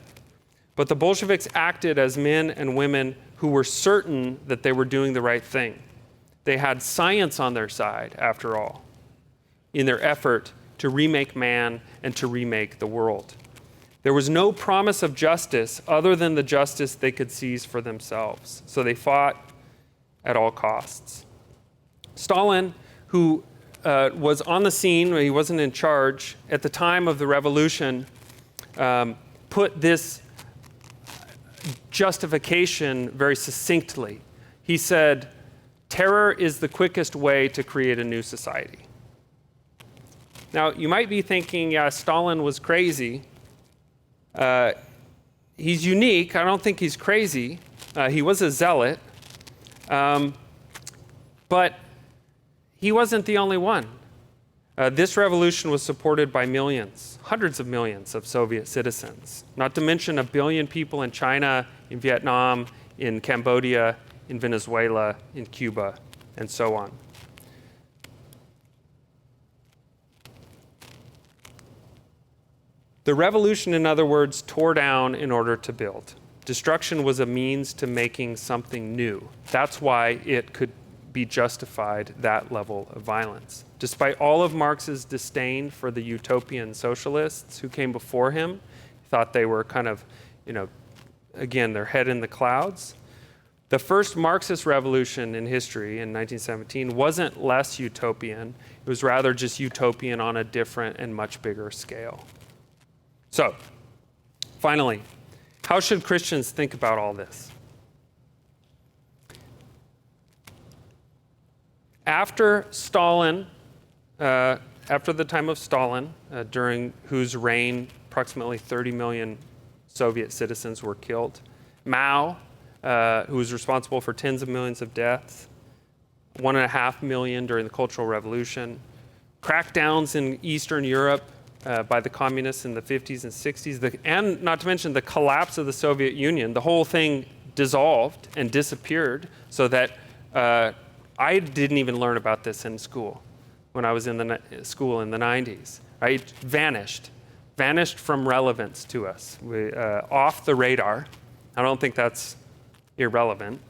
but the Bolsheviks acted as men and women who were certain that they were doing the right thing. They had science on their side, after all, in their effort to remake man and to remake the world. There was no promise of justice other than the justice they could seize for themselves. So they fought at all costs. Stalin, who was on the scene, he wasn't in charge, at the time of the revolution, put this justification very succinctly. He said, "Terror is the quickest way to create a new society." Now, you might be thinking, yeah, Stalin was crazy. He's unique. I don't think he's crazy. He was a zealot. But he wasn't the only one. This revolution was supported by millions, hundreds of millions of Soviet citizens, not to mention 1 billion people in China, in Vietnam, in Cambodia, in Venezuela, in Cuba, and so on. The revolution, in other words, tore down in order to build. Destruction was a means to making something new. That's why it could be justified, that level of violence. Despite all of Marx's disdain for the utopian socialists who came before him, he thought they were kind of, again, their head in the clouds. The first Marxist revolution in history in 1917 wasn't less utopian. It was rather just utopian on a different and much bigger scale. So, finally, how should Christians think about all this? After Stalin, after the time of Stalin, during whose reign approximately 30 million Soviet citizens were killed, Mao, who was responsible for tens of millions of deaths, 1.5 million during the Cultural Revolution, crackdowns in Eastern Europe by the communists in the 50s and 60s, and not to mention the collapse of the Soviet Union. The whole thing dissolved and disappeared so that I didn't even learn about this in school when I was in the school in the 90s. Right? It vanished from relevance to us, off the radar. I don't think that's irrelevant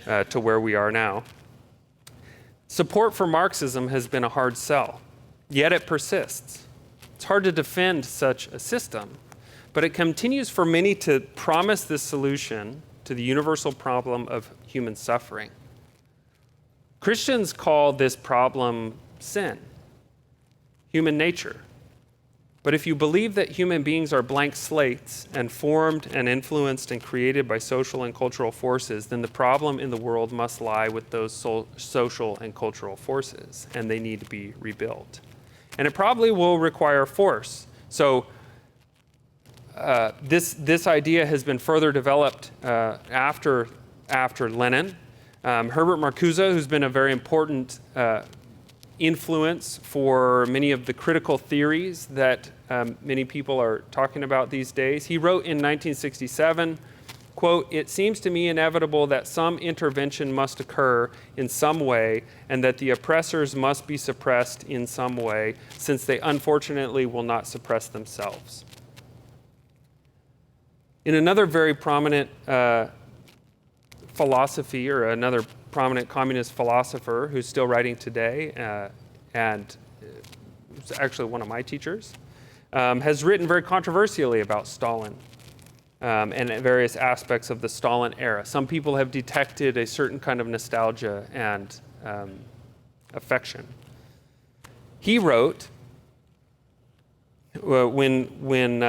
to where we are now. Support for Marxism has been a hard sell, yet it persists. It's hard to defend such a system, but it continues for many to promise this solution to the universal problem of human suffering. Christians call this problem sin, human nature. But if you believe that human beings are blank slates and formed and influenced and created by social and cultural forces, then the problem in the world must lie with those social and cultural forces, and they need to be rebuilt. And it probably will require force. So this idea has been further developed after Lenin. Herbert Marcuse, who's been a very important influence for many of the critical theories that many people are talking about these days. He wrote in 1967, quote, "It seems to me inevitable that some intervention must occur in some way and that the oppressors must be suppressed in some way, since they unfortunately will not suppress themselves." In another very prominent philosophy, or another prominent communist philosopher who's still writing today, and was actually one of my teachers, has written very controversially about Stalin and various aspects of the Stalin era. Some people have detected a certain kind of nostalgia and affection. He wrote, when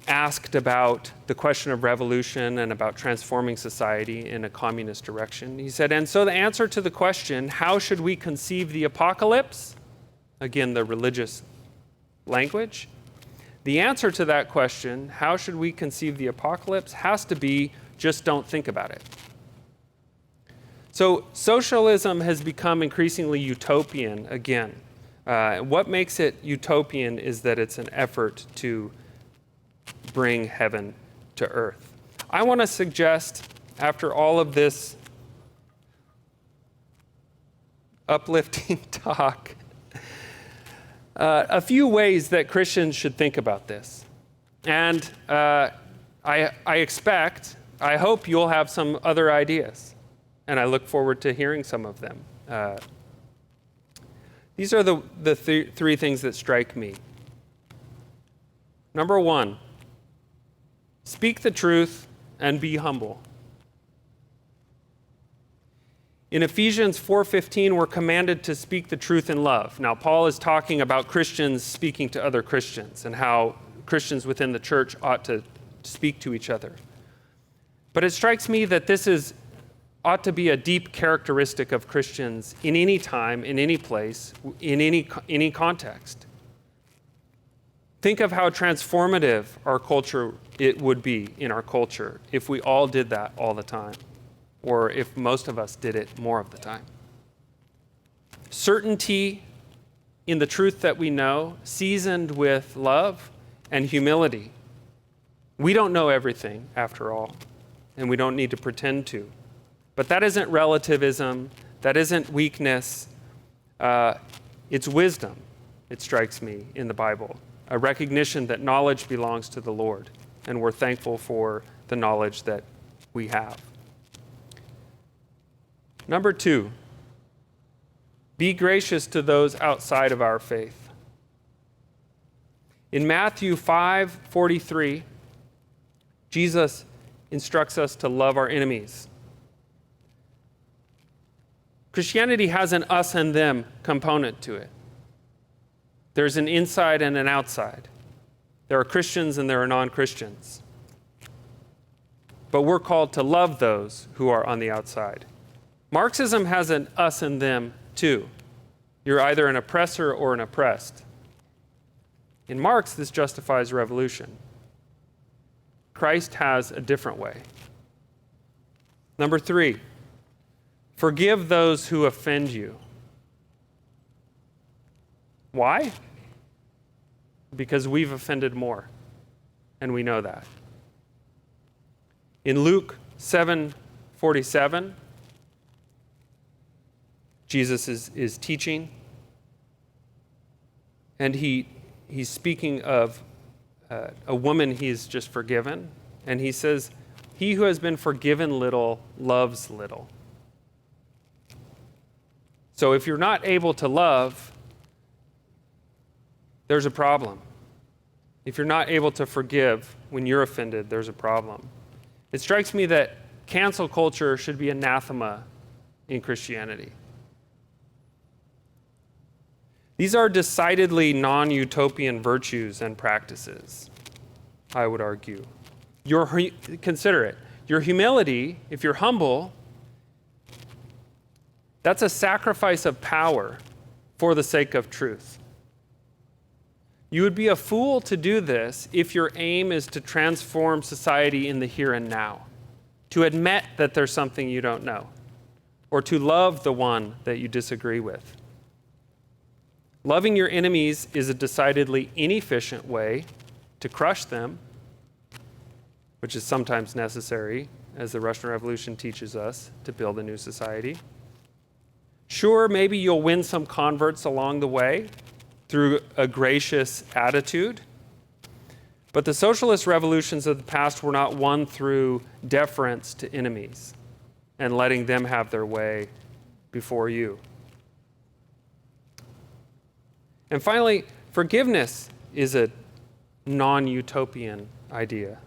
asked about the question of revolution and about transforming society in a communist direction, he said, "And so the answer to the question, how should we conceive the apocalypse?" Again, the religious language. The answer to that question, how should we conceive the apocalypse, has to be just don't think about it. So socialism has become increasingly utopian again. What makes it utopian is that it's an effort to bring heaven to earth. I want to suggest, after all of this uplifting talk, a few ways that Christians should think about this. And I hope you'll have some other ideas, and I look forward to hearing some of them. These are the three things that strike me. Number one, speak the truth and be humble. In Ephesians 4:15, we're commanded to speak the truth in love. Now, Paul is talking about Christians speaking to other Christians and how Christians within the church ought to speak to each other. But it strikes me that this ought to be a deep characteristic of Christians in any time, in any place, in any context. Think of how transformative our culture, it would be in our culture if we all did that all the time, or if most of us did it more of the time. Certainty in the truth that we know, seasoned with love and humility. We don't know everything, after all, and we don't need to pretend to. But that isn't relativism, that isn't weakness, it's wisdom, it strikes me, in the Bible. A recognition that knowledge belongs to the Lord. and we're thankful for the knowledge that we have. Number 2, be gracious to those outside of our faith. In Matthew 5:43, Jesus instructs us to love our enemies. Christianity has an us and them component to it. There's an inside and an outside. There are Christians and there are non-Christians. But we're called to love those who are on the outside. Marxism has an us and them too. You're either an oppressor or an oppressed. In Marx, this justifies revolution. Christ has a different way. Number 3, forgive those who offend you. Why? Because we've offended more, and we know that. In Luke 7:47, Jesus is teaching, and he's speaking of a woman he's just forgiven, and he says, "He who has been forgiven little loves little." So if you're not able to love, there's a problem. If you're not able to forgive when you're offended, there's a problem. It strikes me that cancel culture should be anathema in Christianity. These are decidedly non-utopian virtues and practices, I would argue. Consider it. Your humility, if you're humble, that's a sacrifice of power for the sake of truth. You would be a fool to do this if your aim is to transform society in the here and now, to admit that there's something you don't know, or to love the one that you disagree with. Loving your enemies is a decidedly inefficient way to crush them, which is sometimes necessary, as the Russian Revolution teaches us, to build a new society. Sure, maybe you'll win some converts along the way through a gracious attitude, but the socialist revolutions of the past were not won through deference to enemies and letting them have their way before you. And finally, forgiveness is a non-utopian idea.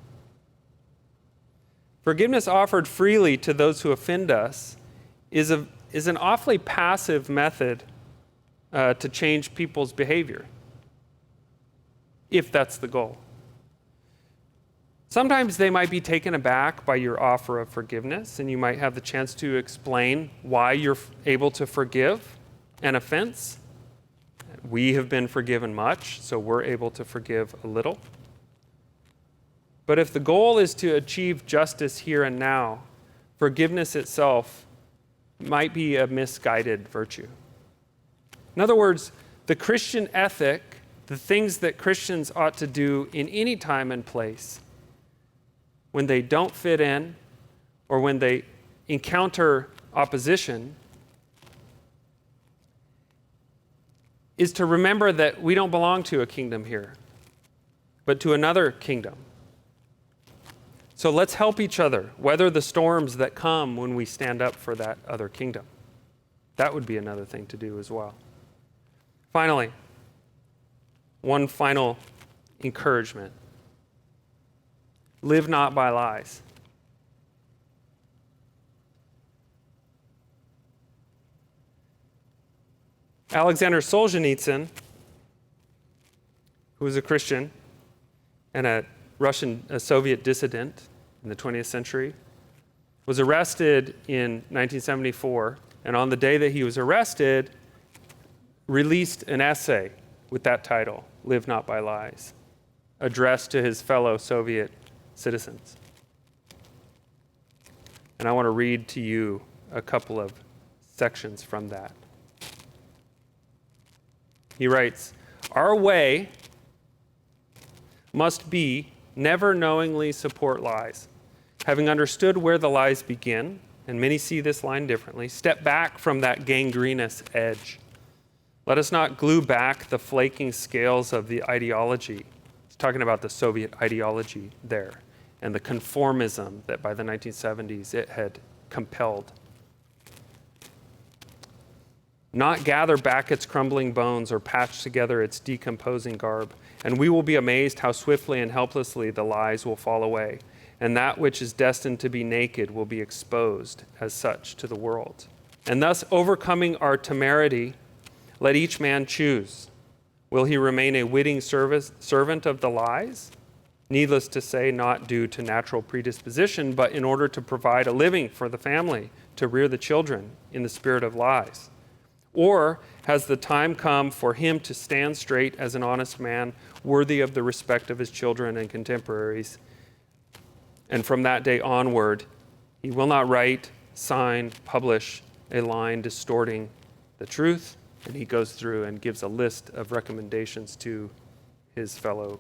Forgiveness offered freely to those who offend us is an awfully passive method to change people's behavior, if that's the goal. Sometimes they might be taken aback by your offer of forgiveness, and you might have the chance to explain why you're able to forgive an offense. We have been forgiven much, so we're able to forgive a little. But if the goal is to achieve justice here and now, forgiveness itself might be a misguided virtue. In other words, the Christian ethic, the things that Christians ought to do in any time and place, when they don't fit in or when they encounter opposition, is to remember that we don't belong to a kingdom here, but to another kingdom. So let's help each other weather the storms that come when we stand up for that other kingdom. That would be another thing to do as well. Finally, one final encouragement. Live not by lies. Alexander Solzhenitsyn, who was a Christian and a Soviet dissident in the 20th century, was arrested in 1974, and on the day that he was arrested, released an essay with that title, Live Not by Lies, addressed to his fellow Soviet citizens. And I want to read to you a couple of sections from that. He writes, "Our way must be never knowingly support lies. Having understood where the lies begin, and many see this line differently, step back from that gangrenous edge. Let us not glue back the flaking scales of the ideology talking about the Soviet ideology there and the conformism that by the 1970s it had compelled. Not gather back its crumbling bones or patch together its decomposing garb, and we will be amazed how swiftly and helplessly the lies will fall away, and that which is destined to be naked will be exposed as such to the world. And thus, overcoming our temerity, let each man choose. Will he remain a witting servant of the lies? Needless to say, not due to natural predisposition, but in order to provide a living for the family, to rear the children in the spirit of lies. Or has the time come for him to stand straight as an honest man, worthy of the respect of his children and contemporaries? And from that day onward, he will not write, sign, publish a line distorting the truth. And he goes through and gives a list of recommendations to his fellow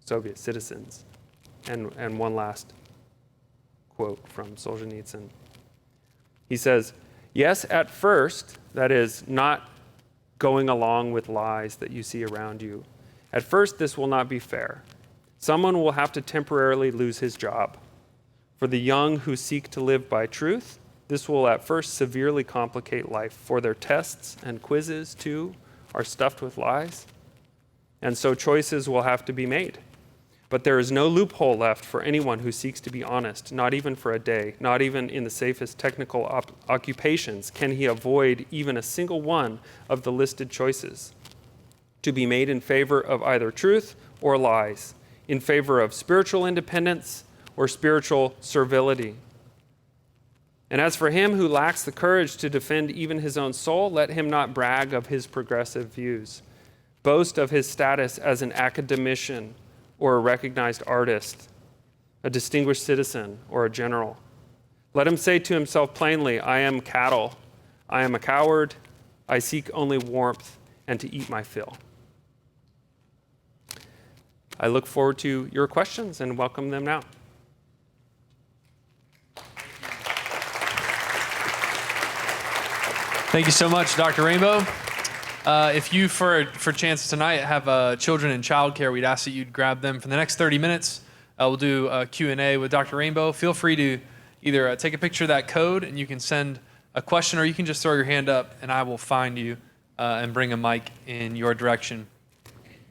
Soviet citizens. And one last quote from Solzhenitsyn. He says, yes, at first, that is, not going along with lies that you see around you. At first, this will not be fair. Someone will have to temporarily lose his job. For the young who seek to live by truth, this will at first severely complicate life, for their tests and quizzes, too, are stuffed with lies. And so choices will have to be made. But there is no loophole left for anyone who seeks to be honest, not even for a day, not even in the safest technical occupations can he avoid even a single one of the listed choices, to be made in favor of either truth or lies, in favor of spiritual independence or spiritual servility. And as for him who lacks the courage to defend even his own soul, let him not brag of his progressive views, boast of his status as an academician or a recognized artist, a distinguished citizen or a general. Let him say to himself plainly, I am cattle, I am a coward, I seek only warmth and to eat my fill. I look forward to your questions and welcome them now.
Thank you so much, Dr. Rainbow. If you, for chance tonight, have children in childcare, we'd ask that you'd grab them for the next 30 minutes. We'll do a Q&A with Dr. Rainbow. Feel free to either take a picture of that code and you can send a question, or you can just throw your hand up and I will find you and bring a mic in your direction.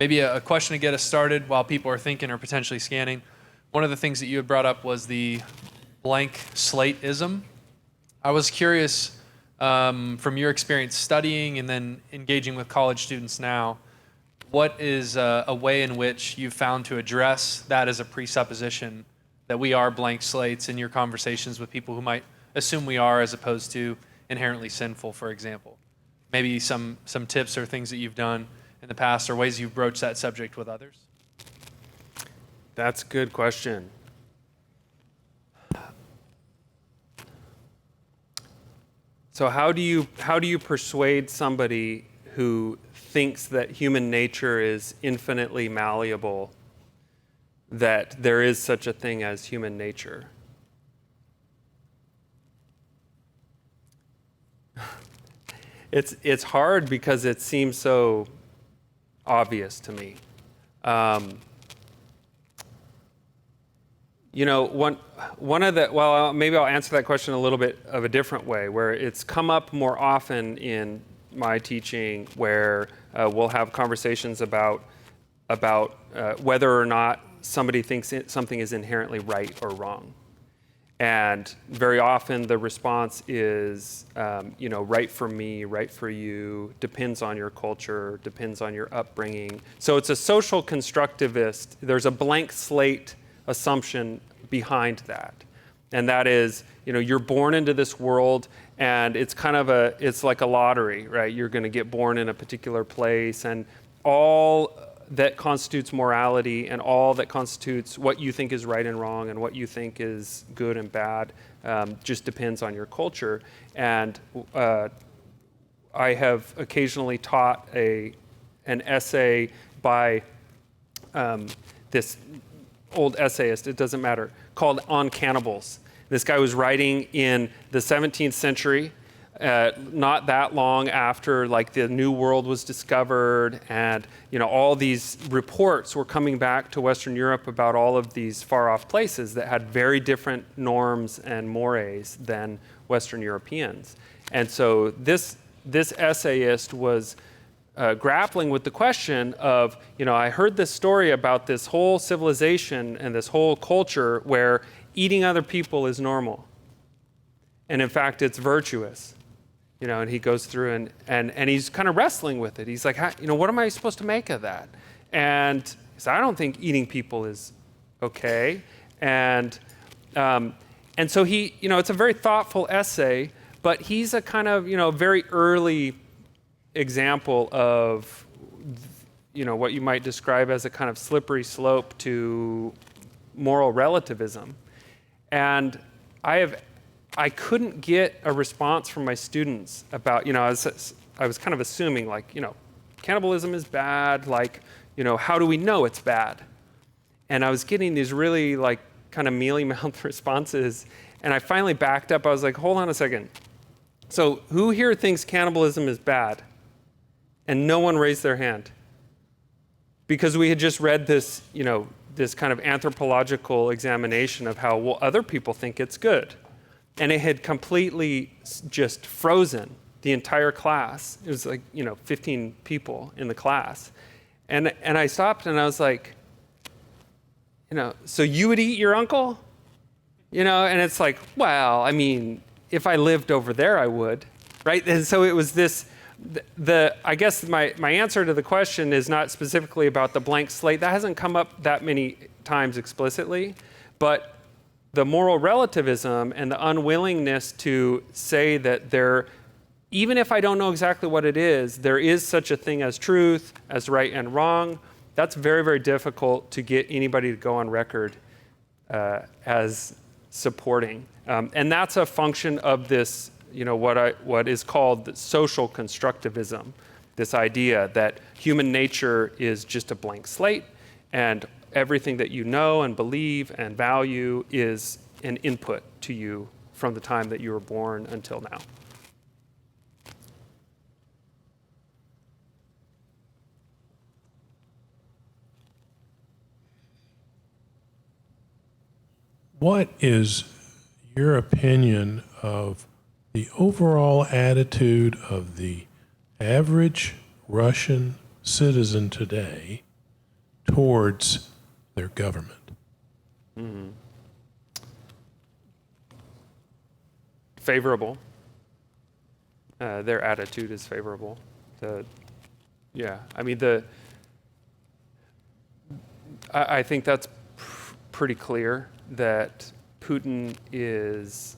Maybe a question to get us started while people are thinking or potentially scanning. One of the things that you had brought up was the blank slate-ism. I was curious, from your experience studying and then engaging with college students now, what is a way in which you've found to address that as a presupposition that we are blank slates in your conversations with people who might assume we are as opposed to inherently sinful, for example? Maybe some tips or things that you've done in the past or ways you've broached that subject with others?
That's a good question. So how do you persuade somebody who thinks that human nature is infinitely malleable that there is such a thing as human nature? It's hard because it seems so obvious to me. One of the, maybe I'll answer that question a little bit of a different way, where it's come up more often in my teaching, where we'll have conversations about whether or not somebody thinks something is inherently right or wrong. And very often the response is, right for me, right for you, depends on your culture, depends on your upbringing. So it's a social constructivist. There's a blank slate assumption behind that. And that is, you're born into this world and it's like a lottery, right? You're going to get born in a particular place, and all that constitutes morality and all that constitutes what you think is right and wrong and what you think is good and bad just depends on your culture. And I have occasionally taught an essay by this old essayist, it doesn't matter, called On Cannibals. This guy was writing in the 17th century. not that long after like the New World was discovered, and all these reports were coming back to Western Europe about all of these far-off places that had very different norms and mores than Western Europeans. And so this essayist was grappling with the question of, I heard this story about this whole civilization and this whole culture where eating other people is normal. And in fact, it's virtuous. And he goes through and he's kind of wrestling with it. He's like, what am I supposed to make of that? And he said, I don't think eating people is okay. And so he, it's a very thoughtful essay, but he's a kind of, very early example of, what you might describe as a kind of slippery slope to moral relativism. And I couldn't get a response from my students about, I was kind of assuming like, cannibalism is bad, like, how do we know it's bad? And I was getting these really like kind of mealy-mouthed responses, and I finally backed up. I was like, hold on a second. So who here thinks cannibalism is bad? And no one raised their hand. Because we had just read this, this kind of anthropological examination of how, other people think it's good. And it had completely just frozen the entire class. It was like, 15 people in the class. And I stopped and I was like, so you would eat your uncle? And it's like, well, I mean, if I lived over there, I would, right? And so it was this, I guess my answer to the question is not specifically about the blank slate. That hasn't come up that many times explicitly, but the moral relativism and the unwillingness to say that even if I don't know exactly what it is, there is such a thing as truth, as right and wrong. That's very, very difficult to get anybody to go on record as supporting. And that's a function of this, what is called social constructivism, this idea that human nature is just a blank slate, and everything that you know and believe and value is an input to you from the time that you were born until now.
What is your opinion of the overall attitude of the average Russian citizen today towards their government?
Favorable. Their attitude is favorable. I think that's pretty clear that Putin is,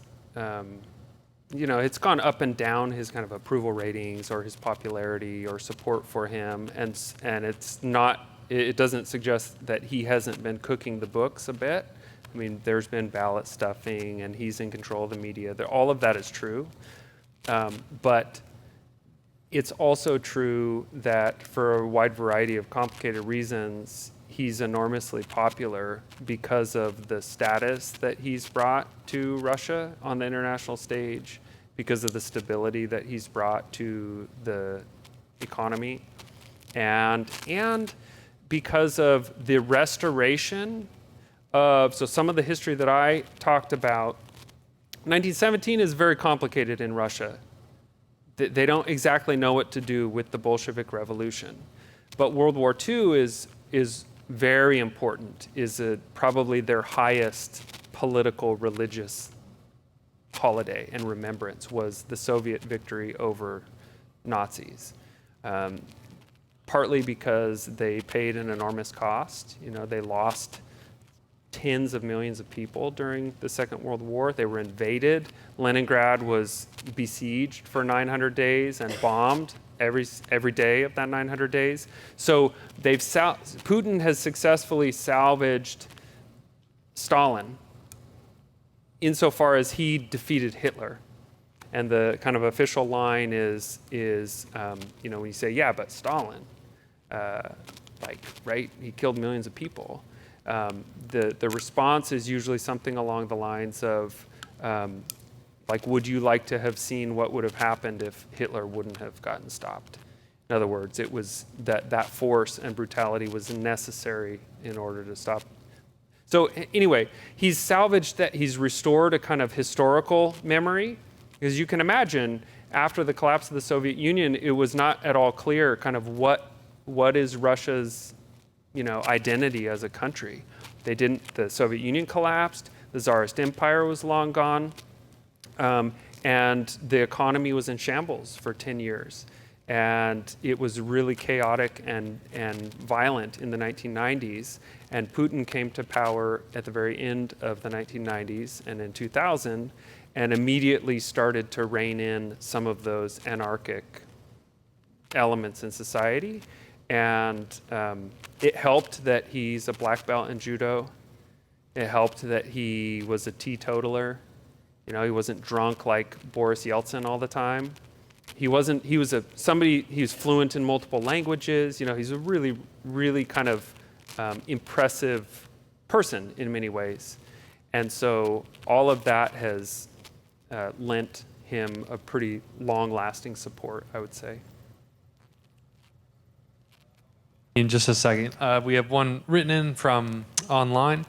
it's gone up and down, his kind of approval ratings or his popularity or support for him, and it's not. It doesn't suggest that he hasn't been cooking the books a bit. I mean, there's been ballot stuffing, and he's in control of the media. All of that is true. But it's also true that for a wide variety of complicated reasons, he's enormously popular because of the status that he's brought to Russia on the international stage, because of the stability that he's brought to the economy, and because of the restoration of, so some of the history that I talked about, 1917 is very complicated in Russia. They don't exactly know what to do with the Bolshevik Revolution. But World War II is very important, is probably their highest political, religious holiday and remembrance was the Soviet victory over Nazis. Partly because they paid an enormous cost. They lost tens of millions of people during the Second World War. They were invaded. Leningrad was besieged for 900 days and bombed every day of that 900 days. So Putin has successfully salvaged Stalin insofar as he defeated Hitler. And the kind of official line is when you say, yeah, but Stalin, right? He killed millions of people. The response is usually something along the lines of, Like, would you like to have seen what would have happened if Hitler wouldn't have gotten stopped? In other words, it was that force and brutality was necessary in order to stop. So anyway, he's salvaged that, he's restored a kind of historical memory, because you can imagine after the collapse of the Soviet Union, it was not at all clear kind of what is Russia's, identity as a country. The Soviet Union collapsed, the Tsarist Empire was long gone, and the economy was in shambles for 10 years. And it was really chaotic and violent in the 1990s. And Putin came to power at the very end of the 1990s and in 2000, and immediately started to rein in some of those anarchic elements in society. And it helped that he's a black belt in judo. It helped that he was a teetotaler. He wasn't drunk like Boris Yeltsin all the time. He was fluent in multiple languages. He's a really, really kind of impressive person in many ways. And so all of that has lent him a pretty long-lasting support, I would say.
In just a second, we have one written in from online.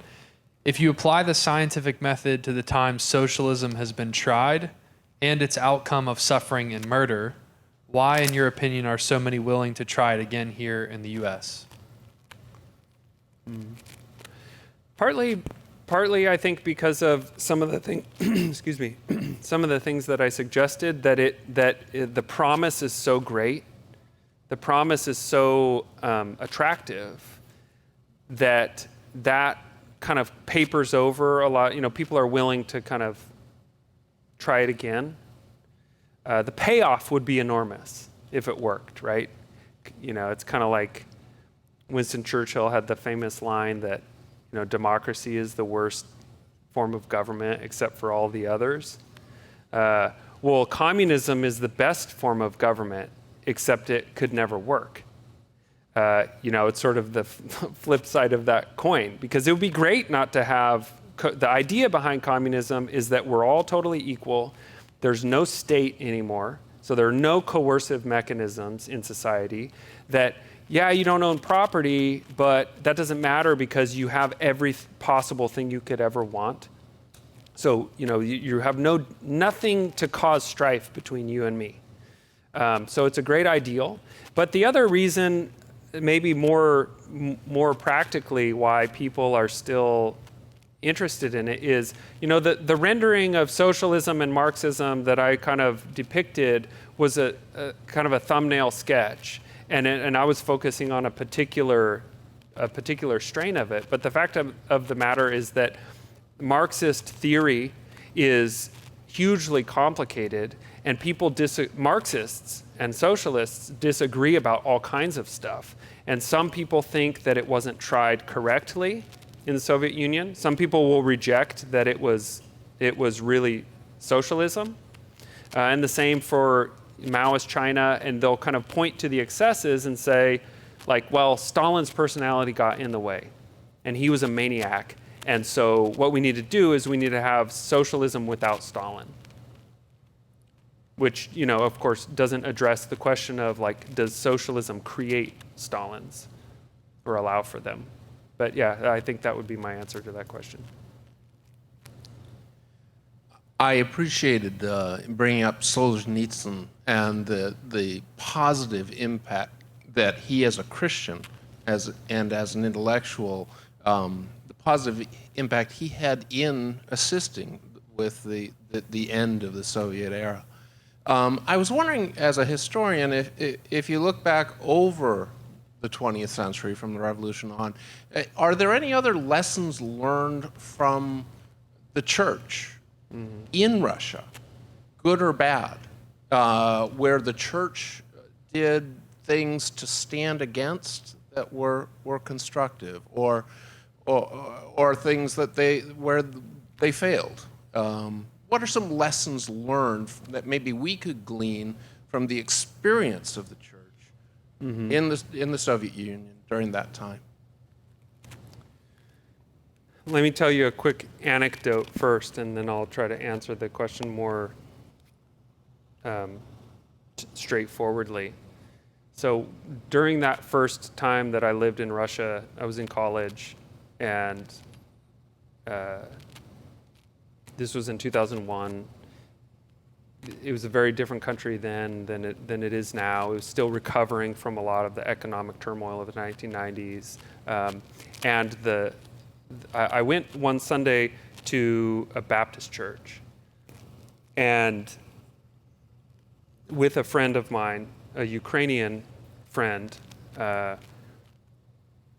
If you apply the scientific method to the time socialism has been tried and its outcome of suffering and murder, why, in your opinion, are so many willing to try it again here in the U.S.?
Partly, I think because of some of the some of the things that I suggested, that the promise is so great, the promise is so attractive that kind of papers over a lot. People are willing to kind of try it again. The payoff would be enormous if it worked, right? It's kind of like Winston Churchill had the famous line that, democracy is the worst form of government except for all the others. Well, communism is the best form of government, except it could never work. It's sort of the flip side of that coin, because it would be great not to have, the idea behind communism is that we're all totally equal. There's no state anymore. So there are no coercive mechanisms in society that, you don't own property, but that doesn't matter because you have every possible thing you could ever want. So, you have nothing to cause strife between you and me. So it's a great ideal. But the other reason, maybe more practically, why people are still interested in it is, the rendering of socialism and Marxism that I kind of depicted was a kind of a thumbnail sketch. And I was focusing on a particular strain of it. But the fact of the matter is that Marxist theory is hugely complicated, and Marxists and socialists disagree about all kinds of stuff. And some people think that it wasn't tried correctly in the Soviet Union. Some people will reject that it was really socialism. And the same for Maoist China, and they'll kind of point to the excesses and say, Stalin's personality got in the way, and he was a maniac. And so what we need to do is we need to have socialism without Stalin, which, of course, doesn't address the question of, does socialism create Stalins or allow for them? But yeah, I think that would be my answer to that question.
I appreciated bringing up Solzhenitsyn and the positive impact that he, as a Christian and as an intellectual, the positive impact he had in assisting with the end of the Soviet era. I was wondering, as a historian, if you look back over the 20th century from the revolution on, are there any other lessons learned from the church in Russia, good or bad, where the church did things to stand against that were constructive, or things that where they failed? What are some lessons learned that maybe we could glean from the experience of the church in the Soviet Union during that time?
Let me tell you a quick anecdote first, and then I'll try to answer the question more straightforwardly. So during that first time that I lived in Russia, I was in college, and this was in 2001. It was a very different country then than it is now. It was still recovering from a lot of the economic turmoil of the 1990s. And I went one Sunday to a Baptist church, and with a friend of mine, a Ukrainian friend,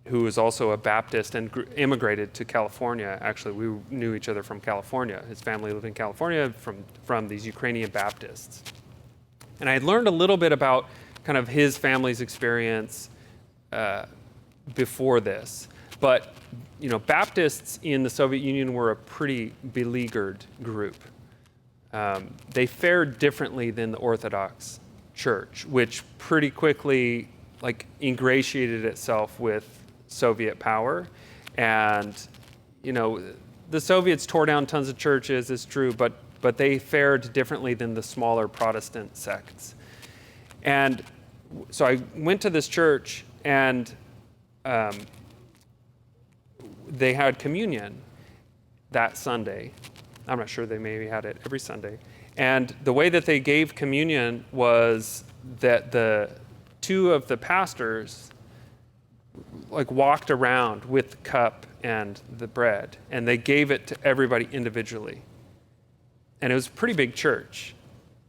who was also a Baptist and immigrated to California. Actually, we knew each other from California. His family lived in California from these Ukrainian Baptists. And I had learned a little bit about kind of his family's experience before this. But, Baptists in the Soviet Union were a pretty beleaguered group. They fared differently than the Orthodox Church, which pretty quickly ingratiated itself with Soviet power. And, the Soviets tore down tons of churches, it's true, but they fared differently than the smaller Protestant sects. And so I went to this church, and they had communion that Sunday. I'm not sure, they maybe had it every Sunday. And the way that they gave communion was that the two of the pastors walked around with the cup and the bread, and they gave it to everybody individually. And it was a pretty big church.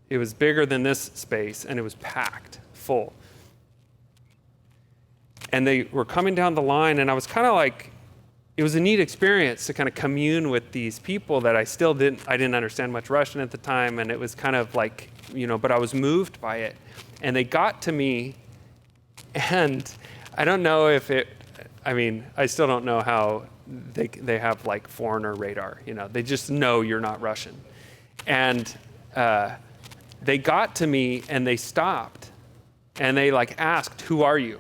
It was bigger than this space, and it was packed full. And they were coming down the line, and I was kind of it was a neat experience to kind of commune with these people that I didn't understand much Russian at the time, and it was kind of but I was moved by it. And they got to me, and I don't know if I still don't know how they have foreigner radar, they just know you're not Russian. And they got to me, and they stopped, and they asked, "Who are you?"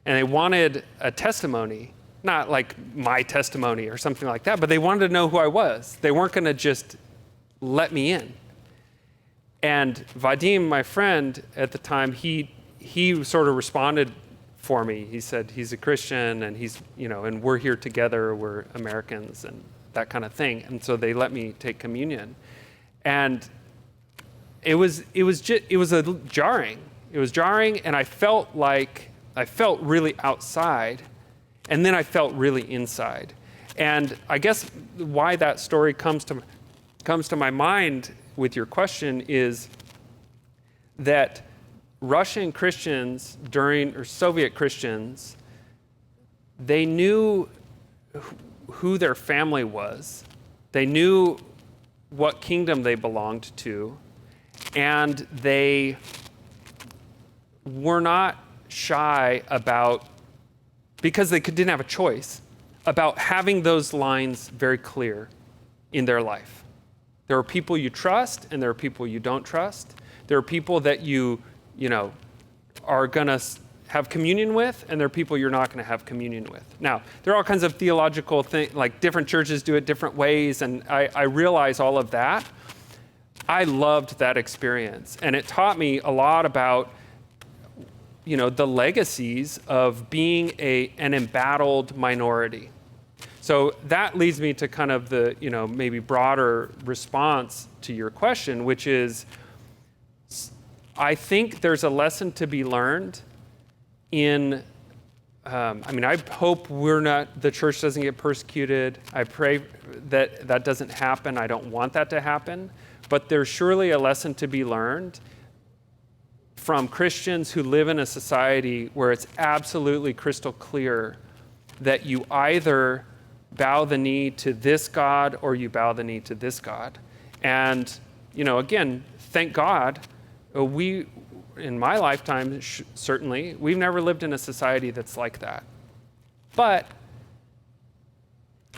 And they wanted a testimony. Not my testimony or something like that, but they wanted to know who I was. They weren't going to just let me in. And Vadim, my friend at the time, he sort of responded for me. He said he's a Christian, and he's, and we're here together, we're Americans, and that kind of thing. And so they let me take communion. And it was jarring. It was jarring, and I felt really outside. And then I felt really inside. And I guess why that story comes to my mind with your question is that Russian Christians or Soviet Christians, they knew who their family was. They knew what kingdom they belonged to. And they were not shy about, because they didn't have a choice, about having those lines very clear in their life. There are people you trust, and there are people you don't trust. There are people that you are going to have communion with, and there are people you're not going to have communion with. Now, there are all kinds of theological things, different churches do it different ways, and I realize all of that. I loved that experience, and it taught me a lot about the legacies of being an embattled minority. So that leads me to kind of the, maybe broader response to your question, which is, I think there's a lesson to be learned in, I hope the church doesn't get persecuted. I pray that doesn't happen. I don't want that to happen. But there's surely a lesson to be learned from Christians who live in a society where it's absolutely crystal clear that you either bow the knee to this God or you bow the knee to this God. And, again, thank God, we, in my lifetime, certainly, we've never lived in a society that's like that. But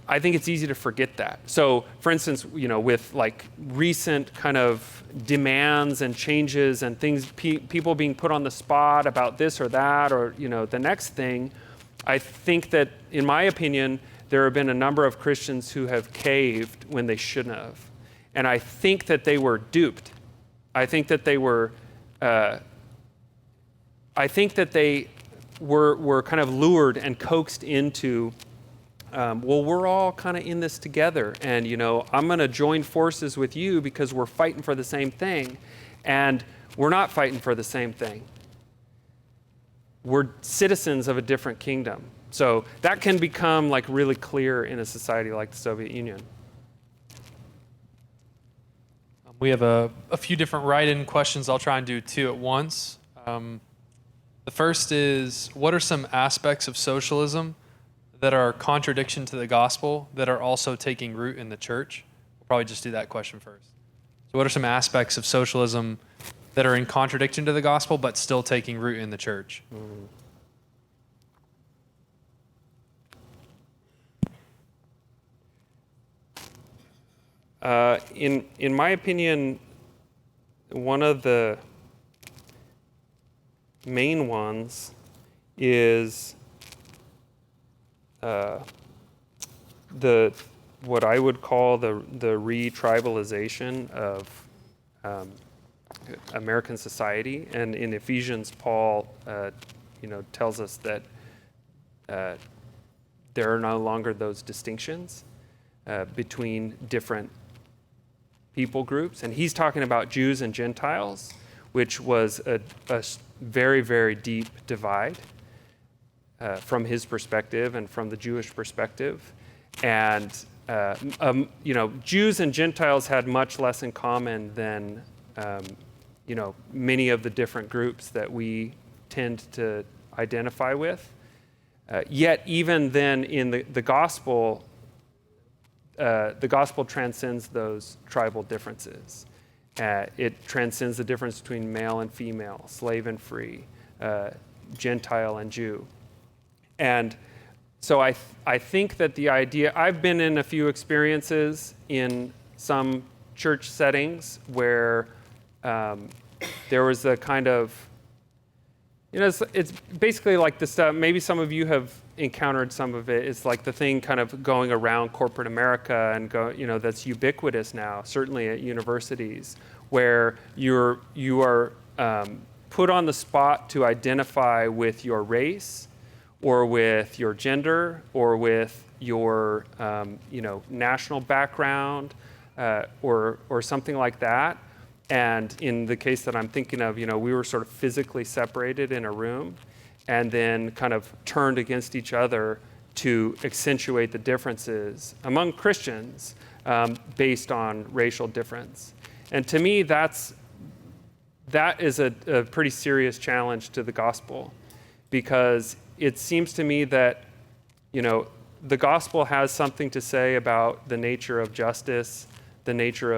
I think it's easy to forget that. So, for instance, with recent kind of demands and changes and things, people being put on the spot about this or that or, the next thing, I think that, in my opinion, there have been a number of Christians who have caved when they shouldn't have. And I think that they were duped. I think that they were kind of lured and coaxed into, well, we're all kind of in this together. And, I'm going to join forces with you because we're fighting for the same thing. And we're not fighting for the same thing. We're citizens of a different kingdom. So that can become like really clear in a society like the Soviet Union.
We have a few different write-in questions. I'll try and do two at once. The first is, what are some aspects of socialism that are a contradiction to the gospel that are also taking root in the church? We'll probably just do that question first. So what are some aspects of socialism that are in contradiction to the gospel but still taking root in the church?
In my opinion, one of the main ones is what I would call the re-tribalization of American society. And in Ephesians, Paul tells us that there are no longer those distinctions between different people groups. And he's talking about Jews and Gentiles, which was a very, very deep divide from his perspective and from the Jewish perspective. And, Jews and Gentiles had much less in common than, many of the different groups that we tend to identify with. Yet even then in the gospel transcends those tribal differences. It transcends the difference between male and female, slave and free, Gentile and Jew. And so I think that the idea, I've been in a few experiences in some church settings where there was a kind of, it's basically like the stuff, maybe some of you have encountered some of it. It's like the thing kind of going around corporate America and that's ubiquitous now, certainly at universities, where you are put on the spot to identify with your race or with your gender or with your national background or something like that. And in the case that I'm thinking of, we were sort of physically separated in a room and then kind of turned against each other to accentuate the differences among Christians based on racial difference. And to me, that is a pretty serious challenge to the gospel, because it seems to me that, the gospel has something to say about the nature of justice, the nature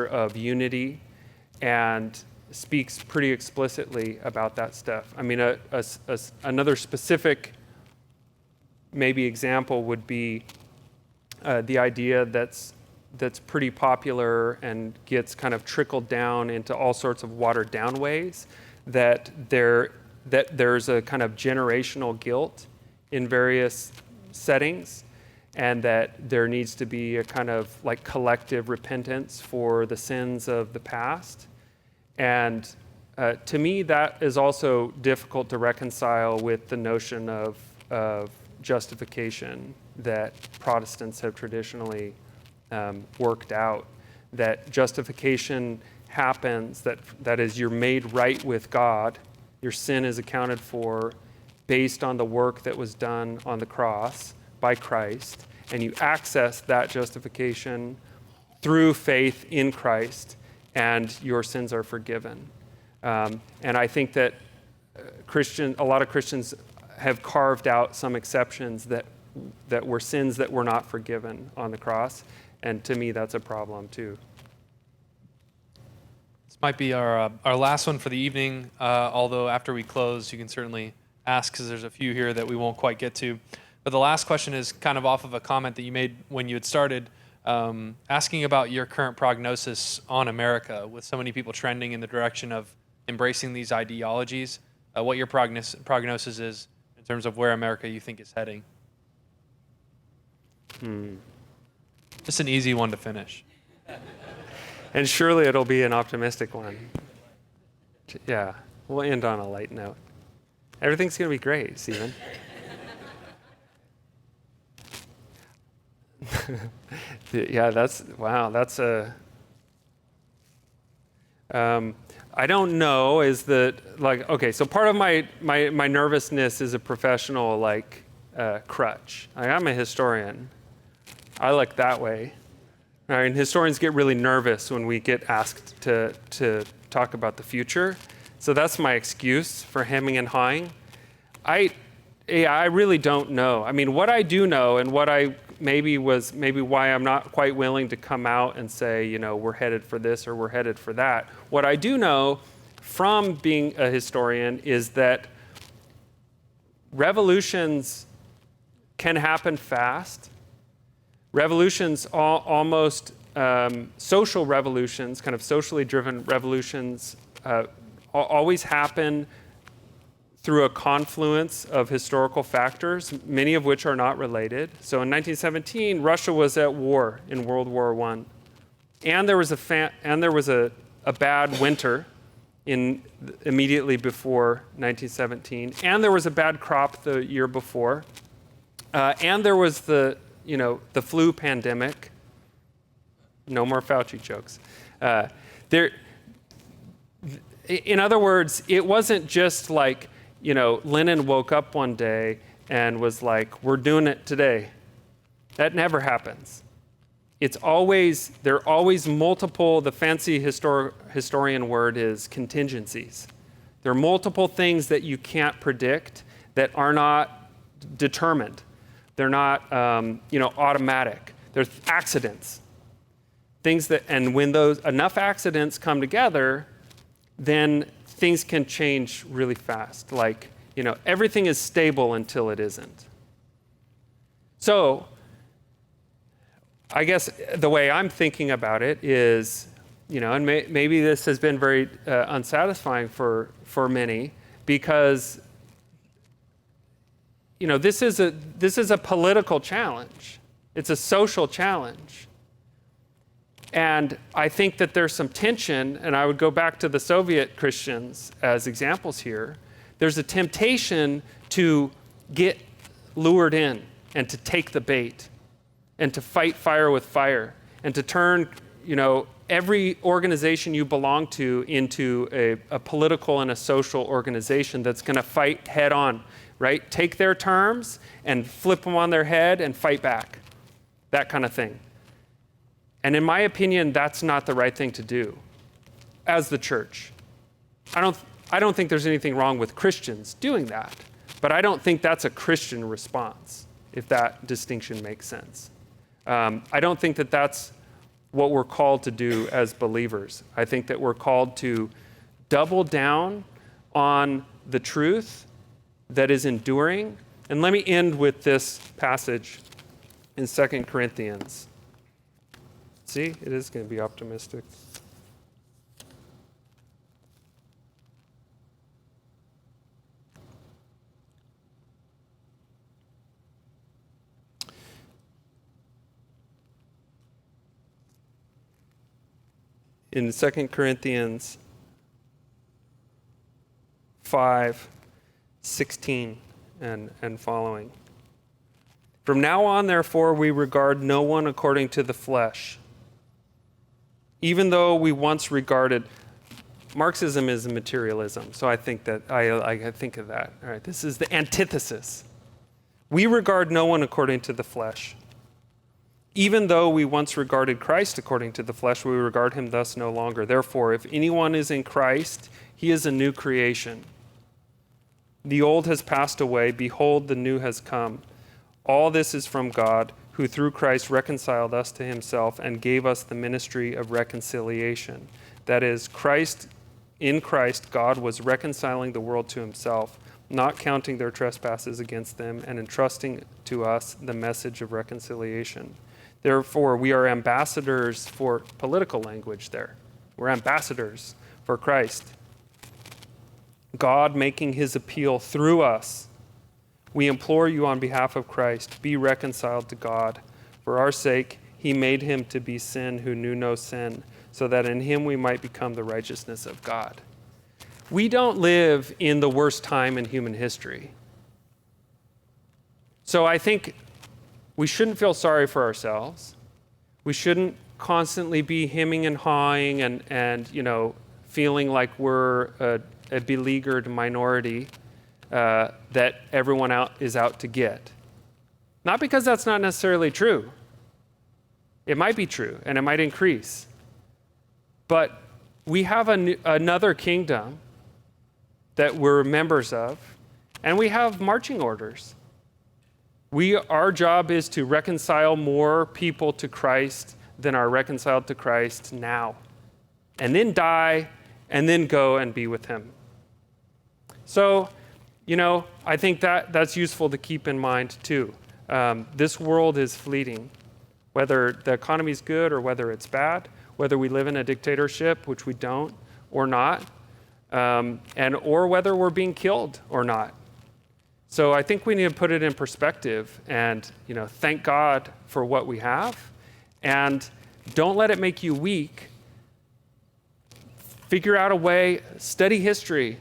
of unity, and speaks pretty explicitly about that stuff. I mean, another specific maybe example would be the idea that's pretty popular and gets kind of trickled down into all sorts of watered down ways, that there's a kind of generational guilt in various settings, and that there needs to be a kind of like collective repentance for the sins of the past. And to me, that is also difficult to reconcile with the notion of justification that Protestants have traditionally worked out. That justification happens, that is, you're made right with God, your sin is accounted for based on the work that was done on the cross by Christ, and you access that justification through faith in Christ, and your sins are forgiven. And I think that a lot of Christians have carved out some exceptions that were sins that were not forgiven on the cross, and to me that's a problem too.
This might be our last one for the evening, although after we close you can certainly ask, because there's a few here that we won't quite get to. But the last question is kind of off of a comment that you made when you had started, asking about your current prognosis on America, with so many people trending in the direction of embracing these ideologies, what your prognosis is in terms of where America you think is heading? Just an easy one to finish.
And surely it'll be an optimistic one. Yeah, we'll end on a light note. Everything's going to be great, Stephen. Yeah, that's a... I don't know, is that, like, okay, so part of my nervousness is a professional, like, crutch. I'm a historian. I look that way. And historians get really nervous when we get asked to talk about the future. So that's my excuse for hemming and hawing. I really don't know. I mean, what I do know, and what I maybe why I'm not quite willing to come out and say, you know, we're headed for this or we're headed for that. What I do know from being a historian is that revolutions can happen fast. Revolutions, almost social revolutions, kind of socially driven revolutions, always happen through a confluence of historical factors, many of which are not related. So in 1917, Russia was at war in World War I, and there was a bad winter immediately before 1917, and there was a bad crop the year before, and there was the flu pandemic. No more Fauci jokes. In other words, it wasn't just like, Lenin woke up one day and was like, we're doing it today. That never happens. There are always multiple, the fancy historian word is contingencies. There are multiple things that you can't predict that are not determined. They're not, automatic. There's accidents. And when enough accidents come together, then things can change really fast. Like, everything is stable until it isn't. So, I guess the way I'm thinking about it is, and maybe this has been very unsatisfying for many, because this is a political challenge. It's a social challenge. And I think that there's some tension, and I would go back to the Soviet Christians as examples here. There's a temptation to get lured in and to take the bait and to fight fire with fire and to turn, every organization you belong to into a political and a social organization that's going to fight head on, right? Take their terms and flip them on their head and fight back, that kind of thing. And in my opinion, that's not the right thing to do as the church. I don't think there's anything wrong with Christians doing that, but I don't think that's a Christian response, if that distinction makes sense. I don't think that that's what we're called to do as believers. I think that we're called to double down on the truth that is enduring. And let me end with this passage in 2 Corinthians. See, it is going to be optimistic. In 2 Corinthians 5:16 and following. From now on, therefore, we regard no one according to the flesh. Even though we once regarded, Marxism is materialism, so I think that I think of that. All right, this is the antithesis. We regard no one according to the flesh. Even though we once regarded Christ according to the flesh, we regard him thus no longer. Therefore, if anyone is in Christ, he is a new creation. The old has passed away. Behold, the new has come. All this is from God, who through Christ reconciled us to himself and gave us the ministry of reconciliation. That is, in Christ, God was reconciling the world to himself, not counting their trespasses against them, and entrusting to us the message of reconciliation. Therefore, we are ambassadors for political language there. We're ambassadors for Christ. God making his appeal through us. We implore you on behalf of Christ, be reconciled to God. For our sake, he made him to be sin who knew no sin, so that in him we might become the righteousness of God. We don't live in the worst time in human history. So I think we shouldn't feel sorry for ourselves. We shouldn't constantly be hemming and hawing and feeling like we're a beleaguered minority that everyone is out to get. Not because that's not necessarily true. It might be true, and it might increase. But we have another kingdom that we're members of, and we have marching orders. Our job is to reconcile more people to Christ than are reconciled to Christ now, and then die, and then go and be with him. So, I think that's useful to keep in mind too. This world is fleeting. Whether the economy's good or whether it's bad, whether we live in a dictatorship, which we don't, or not, or whether we're being killed or not. So I think we need to put it in perspective and thank God for what we have, and don't let it make you weak. Figure out a way, study history,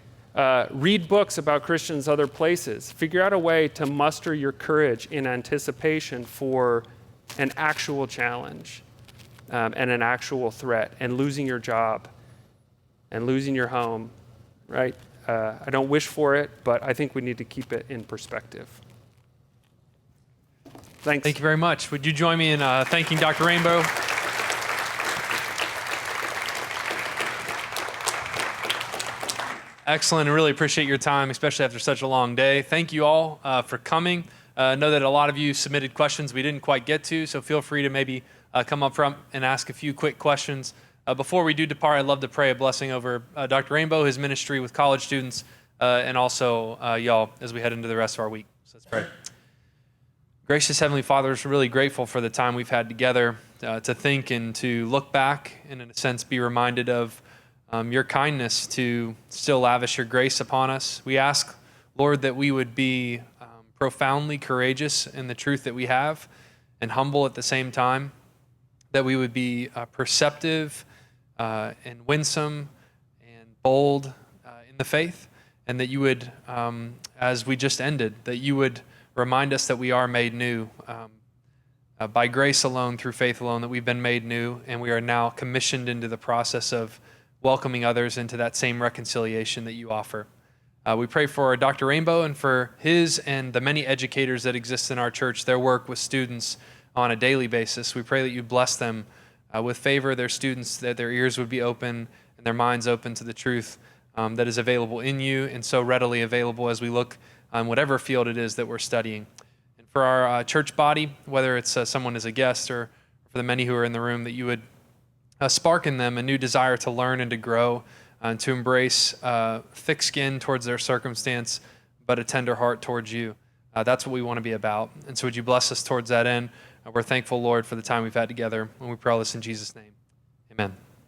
read books about Christians other places. Figure out a way to muster your courage in anticipation for an actual challenge and an actual threat, and losing your job and losing your home, right? I don't wish for it, but I think we need to keep it in perspective. Thanks.
Thank you very much. Would you join me in thanking Dr. Rainbow? Excellent, and really appreciate your time, especially after such a long day. Thank you all for coming. Know that a lot of you submitted questions we didn't quite get to, so feel free to maybe come up front and ask a few quick questions. Before we do depart, I'd love to pray a blessing over Dr. Rainbow, his ministry with college students, and also y'all as we head into the rest of our week. So let's pray. Gracious Heavenly Father, we're really grateful for the time we've had together to think and to look back and, in a sense, be reminded of your kindness to still lavish your grace upon us. We ask, Lord, that we would be profoundly courageous in the truth that we have and humble at the same time, that we would be perceptive and winsome and bold in the faith, and that you would, as we just ended, that you would remind us that we are made new by grace alone, through faith alone, that we've been made new, and we are now commissioned into the process of welcoming others into that same reconciliation that you offer. We pray for Dr. Rainbow and for his and the many educators that exist in our church, their work with students on a daily basis. We pray that you bless them with favor, their students, that their ears would be open and their minds open to the truth that is available in you and so readily available as we look on whatever field it is that we're studying. And for our church body, whether it's someone as a guest or for the many who are in the room, that you would spark in them a new desire to learn and to grow and to embrace thick skin towards their circumstance, but a tender heart towards you. That's what we want to be about. And so would you bless us towards that end? We're thankful, Lord, for the time we've had together, and we pray all this in Jesus' name. Amen.